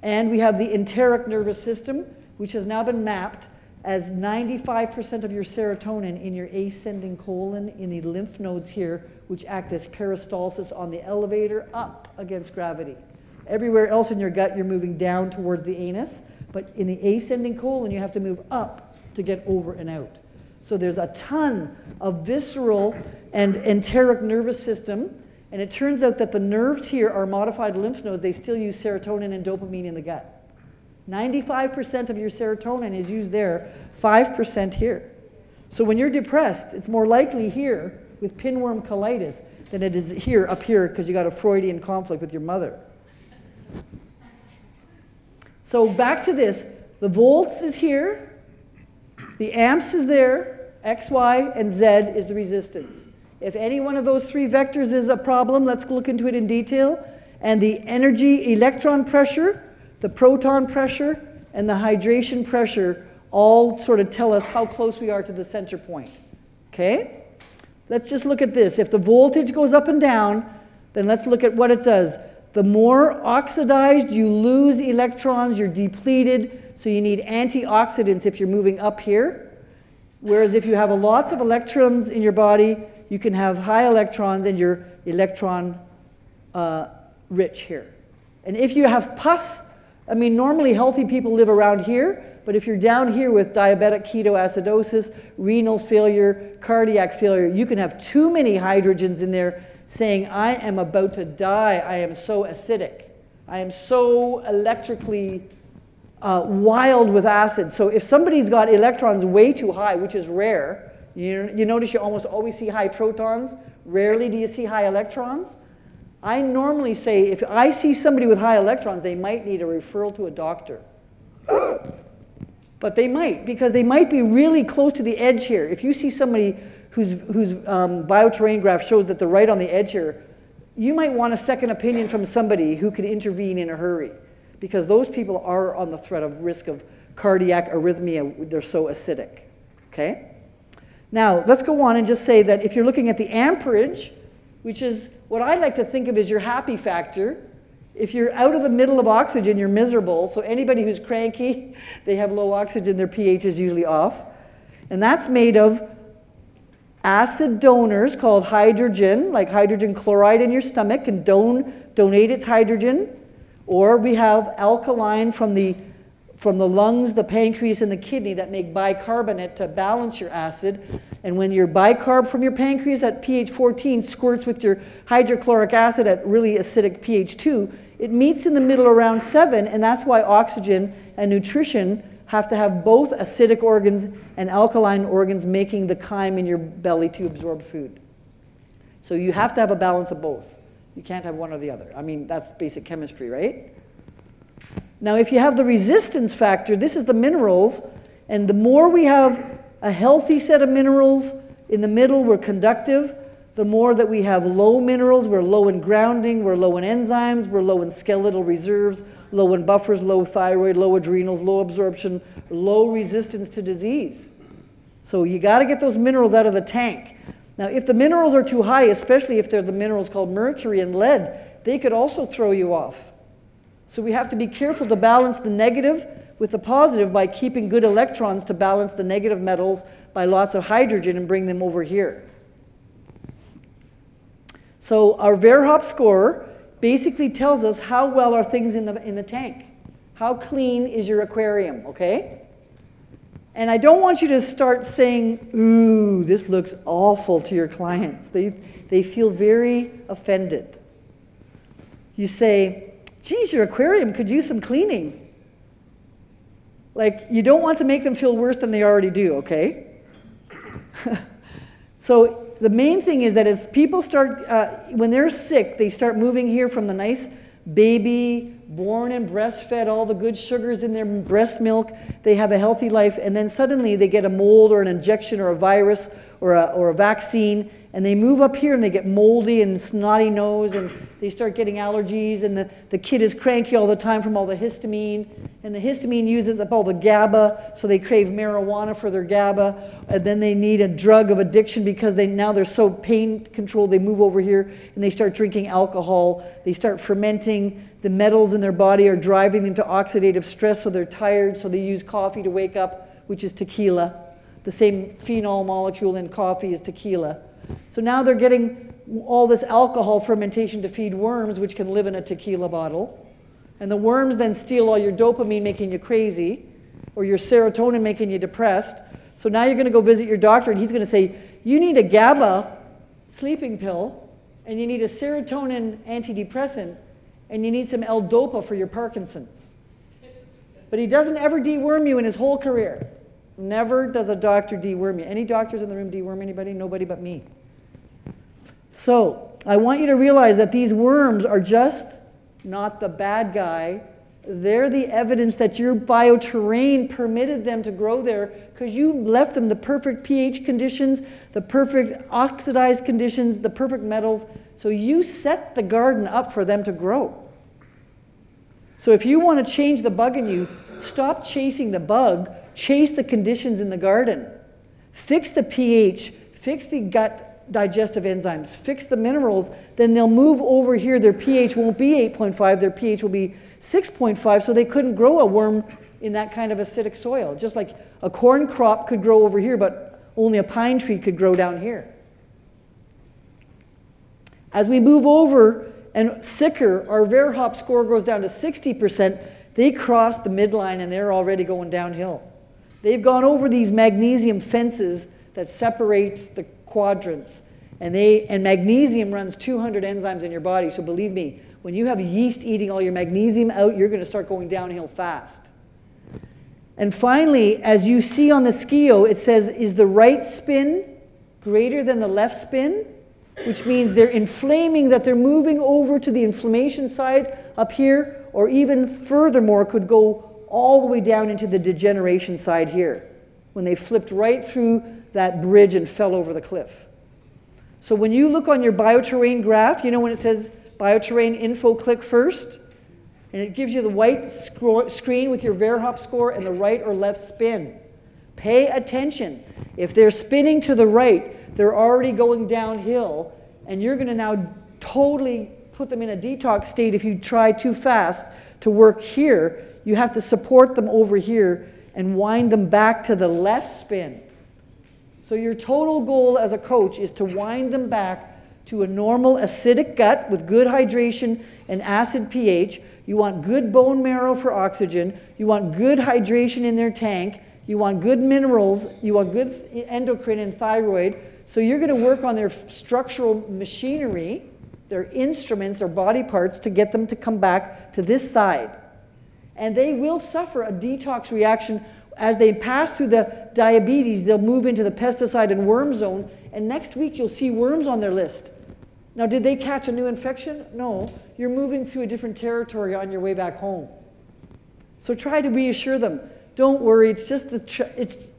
And we have the enteric nervous system, which has now been mapped as 95% of your serotonin in your ascending colon, in the lymph nodes here, which act as peristalsis on the elevator up against gravity. Everywhere else in your gut, you're moving down towards the anus, but in the ascending colon, you have to move up to get over and out. So there's a ton of visceral and enteric nervous system, and it turns out that the nerves here are modified lymph nodes. They still use serotonin and dopamine in the gut. 95% of your serotonin is used there, 5% here. So when you're depressed, it's more likely here with pinworm colitis than it is here, up here, because you got a Freudian conflict with your mother. So back to this, the volts is here, the amps is there, X, Y, and Z is the resistance. If any one of those 3 vectors is a problem, let's look into it in detail. And the energy, electron pressure, the proton pressure, and the hydration pressure all sort of tell us how close we are to the center point. Okay? Let's just look at this. If the voltage goes up and down, then let's look at what it does. The more oxidized, you lose electrons, you're depleted, so you need antioxidants if you're moving up here. Whereas if you have lots of electrons in your body, you can have high electrons and you're electron rich here. And if you have pus, I mean, normally healthy people live around here, but if you're down here with diabetic ketoacidosis, renal failure, cardiac failure, you can have too many hydrogens in there saying, I am about to die, I am so acidic, I am so electrically wild with acid. So if somebody's got electrons way too high, which is rare, you notice you almost always see high protons, rarely do you see high electrons. I normally say if I see somebody with high electrons, they might need a referral to a doctor. But they might, because they might be really close to the edge here. If you see somebody whose Bioterrain graph shows that they're right on the edge here, you might want a second opinion from somebody who could intervene in a hurry, because those people are on the threat of risk of cardiac arrhythmia. They're so acidic. Okay? Now, let's go on and just say that if you're looking at the amperage, which is what I like to think of as your happy factor, if you're out of the middle of oxygen, you're miserable. So anybody who's cranky, they have low oxygen, their pH is usually off. And that's made of acid donors called hydrogen, like hydrogen chloride in your stomach can donate its hydrogen. Or we have alkaline from the lungs, the pancreas, and the kidney that make bicarbonate to balance your acid. And when your bicarb from your pancreas at pH 14 squirts with your hydrochloric acid at really acidic pH 2, it meets in the middle around 7, and that's why oxygen and nutrition have to have both acidic organs and alkaline organs making the chyme in your belly to absorb food. So you have to have a balance of both. You can't have one or the other. I mean, that's basic chemistry, right? Now, if you have the resistance factor, this is the minerals, and the more we have a healthy set of minerals, in the middle we're conductive, the more that we have low minerals, we're low in grounding, we're low in enzymes, we're low in skeletal reserves, low in buffers, low thyroid, low adrenals, low absorption, low resistance to disease. So you got to get those minerals out of the tank. Now, if the minerals are too high, especially if they're the minerals called mercury and lead, they could also throw you off. So we have to be careful to balance the negative with the positive by keeping good electrons to balance the negative metals by lots of hydrogen and bring them over here. So our Verhop score basically tells us how well are things in the tank. How clean is your aquarium, okay? And I don't want you to start saying, ooh, this looks awful to your clients. They feel very offended. You say, geez, your aquarium could use some cleaning. Like, you don't want to make them feel worse than they already do, okay? So the main thing is that as people start, when they're sick, they start moving here from the nice baby, born and breastfed, all the good sugars in their breast milk, they have a healthy life, and then suddenly they get a mold or an injection or a virus or a vaccine, and they move up here and they get moldy and snotty nose, and they start getting allergies, and the kid is cranky all the time from all the histamine, and the histamine uses up all the GABA, so they crave marijuana for their GABA, and then they need a drug of addiction because now they're so pain controlled, they move over here and they start drinking alcohol, they start fermenting, the metals in their body are driving them to oxidative stress, so they're tired, so they use coffee to wake up, which is tequila. The same phenol molecule in coffee is tequila. So now they're getting all this alcohol fermentation to feed worms, which can live in a tequila bottle. And the worms then steal all your dopamine, making you crazy, or your serotonin, making you depressed. So now you're going to go visit your doctor, and he's going to say, you need a GABA sleeping pill, and you need a serotonin antidepressant, and you need some L-Dopa for your Parkinson's. But he doesn't ever deworm you in his whole career. Never does a doctor deworm you. Any doctors in the room deworm anybody? Nobody but me. So I want you to realize that these worms are just not the bad guy. They're the evidence that your bioterrain permitted them to grow there because you left them the perfect pH conditions, the perfect oxidized conditions, the perfect metals. So you set the garden up for them to grow. So if you want to change the bug in you, stop chasing the bug, chase the conditions in the garden. Fix the pH, fix the gut digestive enzymes, fix the minerals, then they'll move over here. Their pH won't be 8.5, their pH will be 6.5, so they couldn't grow a worm in that kind of acidic soil. Just like a corn crop could grow over here, but only a pine tree could grow down here. As we move over and sicker, our Verhop score goes down to 60%, they cross the midline and they're already going downhill. They've gone over these magnesium fences that separate the quadrants. And magnesium runs 200 enzymes in your body, so believe me, when you have yeast eating all your magnesium out, you're going to start going downhill fast. And finally, as you see on the skio, it says, is the right spin greater than the left spin? Which means they're inflaming, that they're moving over to the inflammation side up here, or even furthermore could go all the way down into the degeneration side here, when they flipped right through that bridge and fell over the cliff. So when you look on your Bioterrain graph, you know when it says Bioterrain info, click first, and it gives you the white screen with your Verhop score and the right or left spin. Pay attention. If they're spinning to the right, they're already going downhill, and you're going to now totally put them in a detox state if you try too fast to work here. You have to support them over here and wind them back to the left spin. So your total goal as a coach is to wind them back to a normal acidic gut with good hydration and acid pH. You want good bone marrow for oxygen. You want good hydration in their tank. You want good minerals. You want good endocrine and thyroid. So you're going to work on their structural machinery, their instruments or body parts, to get them to come back to this side. And they will suffer a detox reaction. As they pass through the diabetes, they'll move into the pesticide and worm zone, and next week you'll see worms on their list. Now, did they catch a new infection? No. You're moving through a different territory on your way back home. So try to reassure them. Don't worry, it's just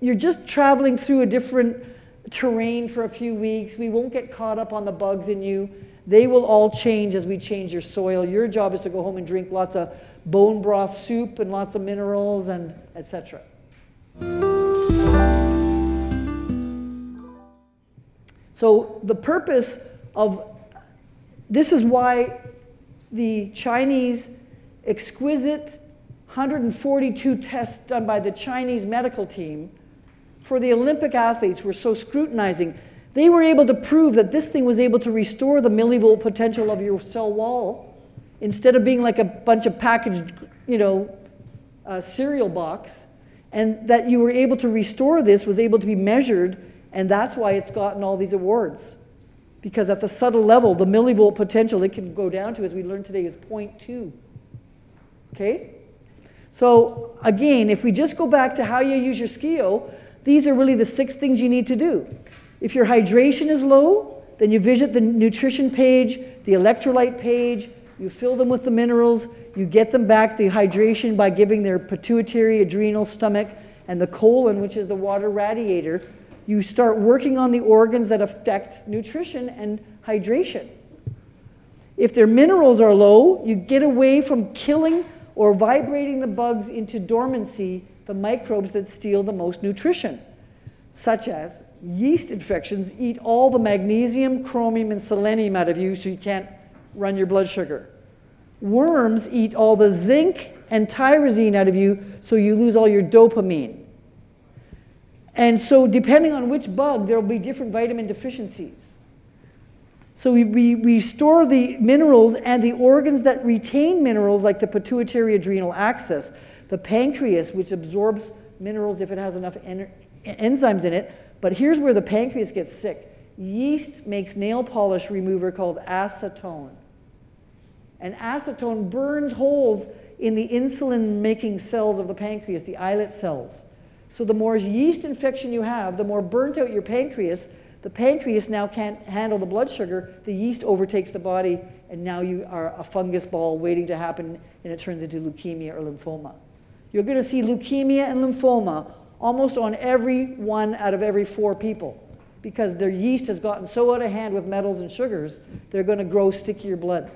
you're just traveling through a different terrain for a few weeks. We won't get caught up on the bugs in you. They will all change as we change your soil. Your job is to go home and drink lots of bone broth soup and lots of minerals and etc. So the purpose of this is why the Chinese exquisite 142 tests done by the Chinese medical team for the Olympic athletes were so scrutinizing. They were able to prove that this thing was able to restore the millivolt potential of your cell wall instead of being like a bunch of packaged, cereal box, and that you were able to restore this, was able to be measured, and that's why it's gotten all these awards. Because at the subtle level, the millivolt potential it can go down to, as we learned today, is 0.2. Okay? So again, if we just go back to how you use your SKIO, these are really the 6 things you need to do. If your hydration is low, then you visit the nutrition page, the electrolyte page, you fill them with the minerals, you get them back the hydration by giving their pituitary, adrenal, stomach, and the colon, which is the water radiator. You start working on the organs that affect nutrition and hydration. If their minerals are low, you get away from killing or vibrating the bugs into dormancy, the microbes that steal the most nutrition, such as yeast infections eat all the magnesium, chromium, and selenium out of you, so you can't run your blood sugar. Worms eat all the zinc and tyrosine out of you, so you lose all your dopamine. And so depending on which bug, there will be different vitamin deficiencies. So we store the minerals and the organs that retain minerals, like the pituitary adrenal axis, the pancreas, which absorbs minerals if it has enough enzymes in it. But here's where the pancreas gets sick. Yeast makes nail polish remover called acetone. And acetone burns holes in the insulin-making cells of the pancreas, the islet cells. So the more yeast infection you have, the more burnt out your pancreas. The pancreas now can't handle the blood sugar. The yeast overtakes the body, and now you are a fungus ball waiting to happen, and it turns into leukemia or lymphoma. You're going to see leukemia and lymphoma almost on every 1 out of every 4 people, because their yeast has gotten so out of hand with metals and sugars, they're going to grow stickier blood.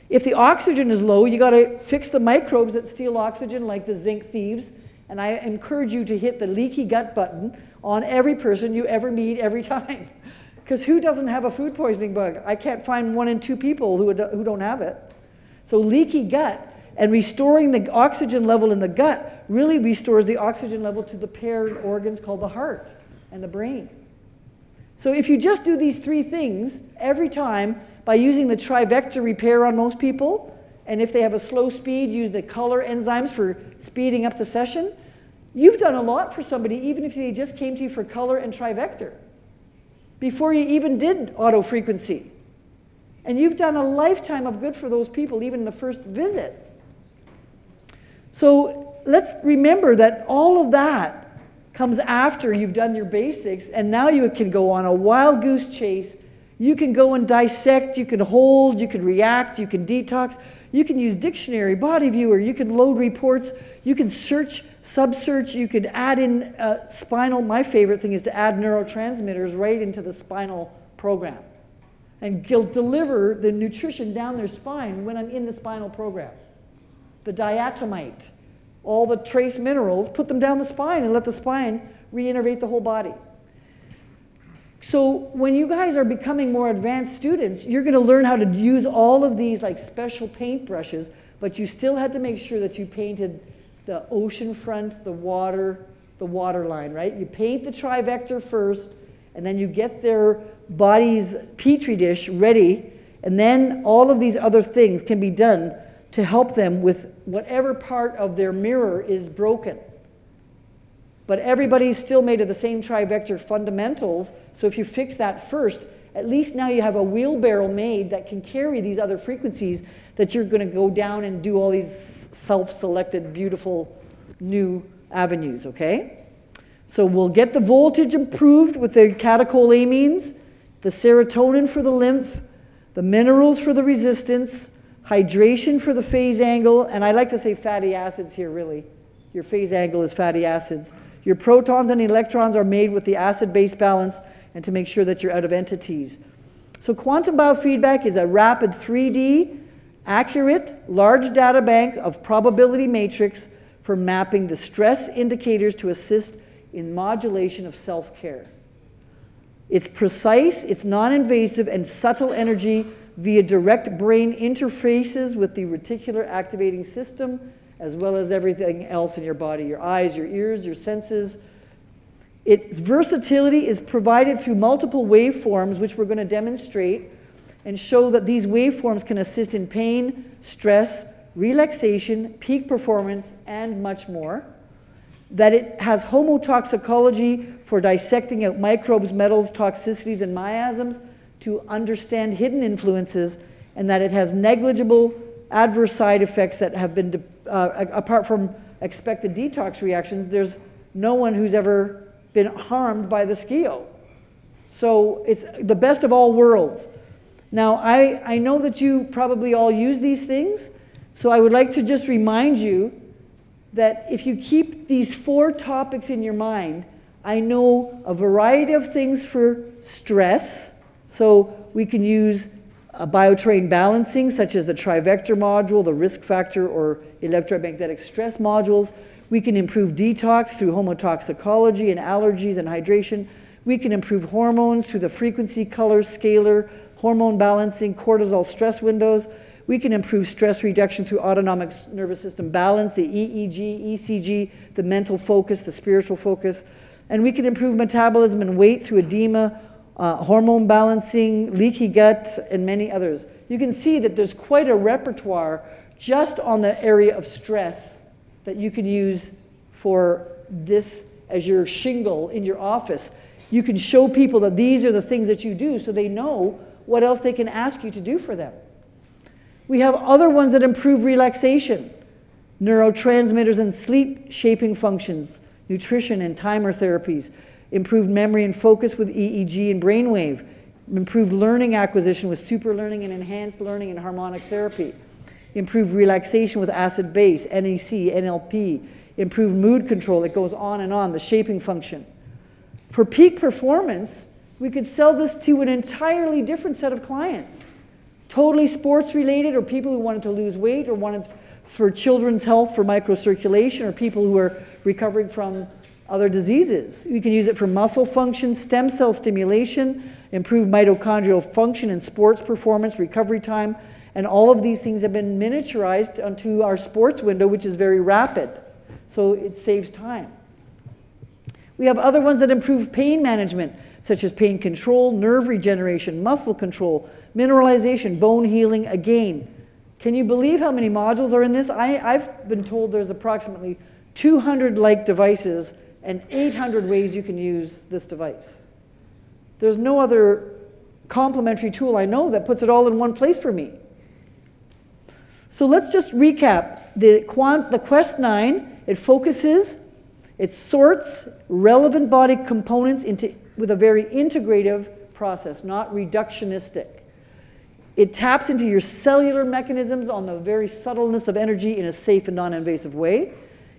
If the oxygen is low, you got to fix the microbes that steal oxygen, like the zinc thieves. And I encourage you to hit the leaky gut button on every person you ever meet every time. Because who doesn't have a food poisoning bug? I can't find 1 in 2 people who don't have it. So leaky gut and restoring the oxygen level in the gut really restores the oxygen level to the paired organs called the heart and the brain. So if you just do these 3 things every time by using the trivector repair on most people, and if they have a slow speed, use the color enzymes for speeding up the session, you've done a lot for somebody, even if they just came to you for color and trivector, before you even did auto frequency. And you've done a lifetime of good for those people, even in the first visit. So let's remember that all of that comes after you've done your basics, and now you can go on a wild goose chase. You can go and dissect, you can hold, you can react, you can detox, you can use dictionary, body viewer, you can load reports, you can search, sub-search, you could add in spinal. My favorite thing is to add neurotransmitters right into the spinal program. And deliver the nutrition down their spine when I'm in the spinal program. The diatomite, all the trace minerals, put them down the spine and let the spine reinnervate the whole body. So when you guys are becoming more advanced students, you're going to learn how to use all of these like special paint brushes, but you still had to make sure that you painted the ocean front, the water line, right? You paint the trivector first, and then you get their body's petri dish ready, and then all of these other things can be done to help them with whatever part of their mirror is broken. But everybody's still made of the same trivector fundamentals, so if you fix that first, at least now you have a wheelbarrow made that can carry these other frequencies that you're going to go down and do all these self-selected, beautiful new avenues, okay? So we'll get the voltage improved with the catecholamines, the serotonin for the lymph, the minerals for the resistance, hydration for the phase angle, and I like to say fatty acids here, really. Your phase angle is fatty acids. Your protons and electrons are made with the acid-base balance and to make sure that you're out of entities. So quantum biofeedback is a rapid 3D, accurate, large data bank of probability matrix for mapping the stress indicators to assist in modulation of self-care. It's precise, it's non-invasive, and subtle energy via direct brain interfaces with the reticular activating system, as well as everything else in your body, your eyes, your ears, your senses. Its versatility is provided through multiple waveforms, which we're going to demonstrate and show that these waveforms can assist in pain, stress, relaxation, peak performance, and much more. That it has homotoxicology for dissecting out microbes, metals, toxicities, and miasms to understand hidden influences, and that it has negligible adverse side effects that have been, apart from expected detox reactions, there's no one who's ever been harmed by the skio. So it's the best of all worlds. Now, I know that you probably all use these things, so I would like to just remind you that if you keep these 4 topics in your mind, I know a variety of things for stress. So we can use Bioterrain balancing, such as the trivector module, the risk factor, or electromagnetic stress modules. We can improve detox through homotoxicology and allergies and hydration. We can improve hormones through the frequency, color, scalar, hormone balancing, cortisol stress windows. We can improve stress reduction through autonomic nervous system balance, the EEG, ECG, the mental focus, the spiritual focus. And we can improve metabolism and weight through edema, hormone balancing, leaky gut, and many others. You can see that there's quite a repertoire just on the area of stress that you can use for this as your shingle in your office. You can show people that these are the things that you do so they know what else they can ask you to do for them. We have other ones that improve relaxation, neurotransmitters and sleep shaping functions, nutrition and timer therapies, improved memory and focus with EEG and brainwave, improved learning acquisition with super learning and enhanced learning and harmonic therapy, improved relaxation with acid base, NEC, NLP, improved mood control, it goes on and on, the shaping function. For peak performance, we could sell this to an entirely different set of clients. Totally sports related, or people who wanted to lose weight, or wanted for children's health, for microcirculation, or people who are recovering from other diseases. We can use it for muscle function, stem cell stimulation, improved mitochondrial function and sports performance, recovery time, and all of these things have been miniaturized onto our sports window, which is very rapid, so it saves time. We have other ones that improve pain management, such as pain control, nerve regeneration, muscle control, mineralization, bone healing. Again, can you believe how many modules are in this? I've been told there's approximately 200 like devices and 800 ways you can use this device. There's no other complementary tool I know that puts it all in one place for me. So let's just recap. The Quest 9, it focuses, it sorts relevant body components with a very integrative process, not reductionistic. It taps into your cellular mechanisms on the very subtleness of energy in a safe and non-invasive way.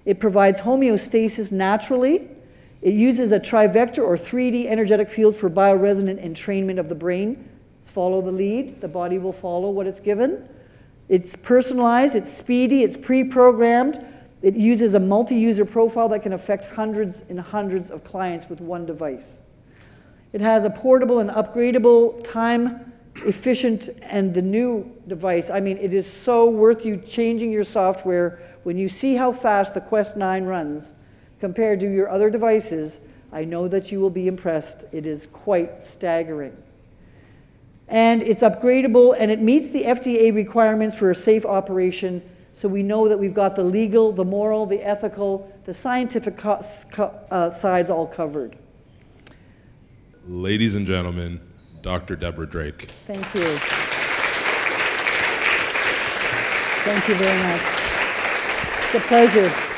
It provides homeostasis naturally. It uses a trivector or 3D energetic field for bioresonant entrainment of the brain. Follow the lead, the body will follow what it's given. It's personalized, it's speedy, it's pre-programmed. It uses a multi-user profile that can affect hundreds and hundreds of clients with one device. It has a portable and upgradable, time efficient, and the new device, I mean, it is so worth you changing your software. When you see how fast the Quest 9 runs compared to your other devices, I know that you will be impressed. It is quite staggering. And it's upgradable, and it meets the FDA requirements for a safe operation. So we know that we've got the legal, the moral, the ethical, the scientific sides all covered. Ladies and gentlemen, Dr. Deborah Drake. Thank you. Thank you very much. It's a pleasure.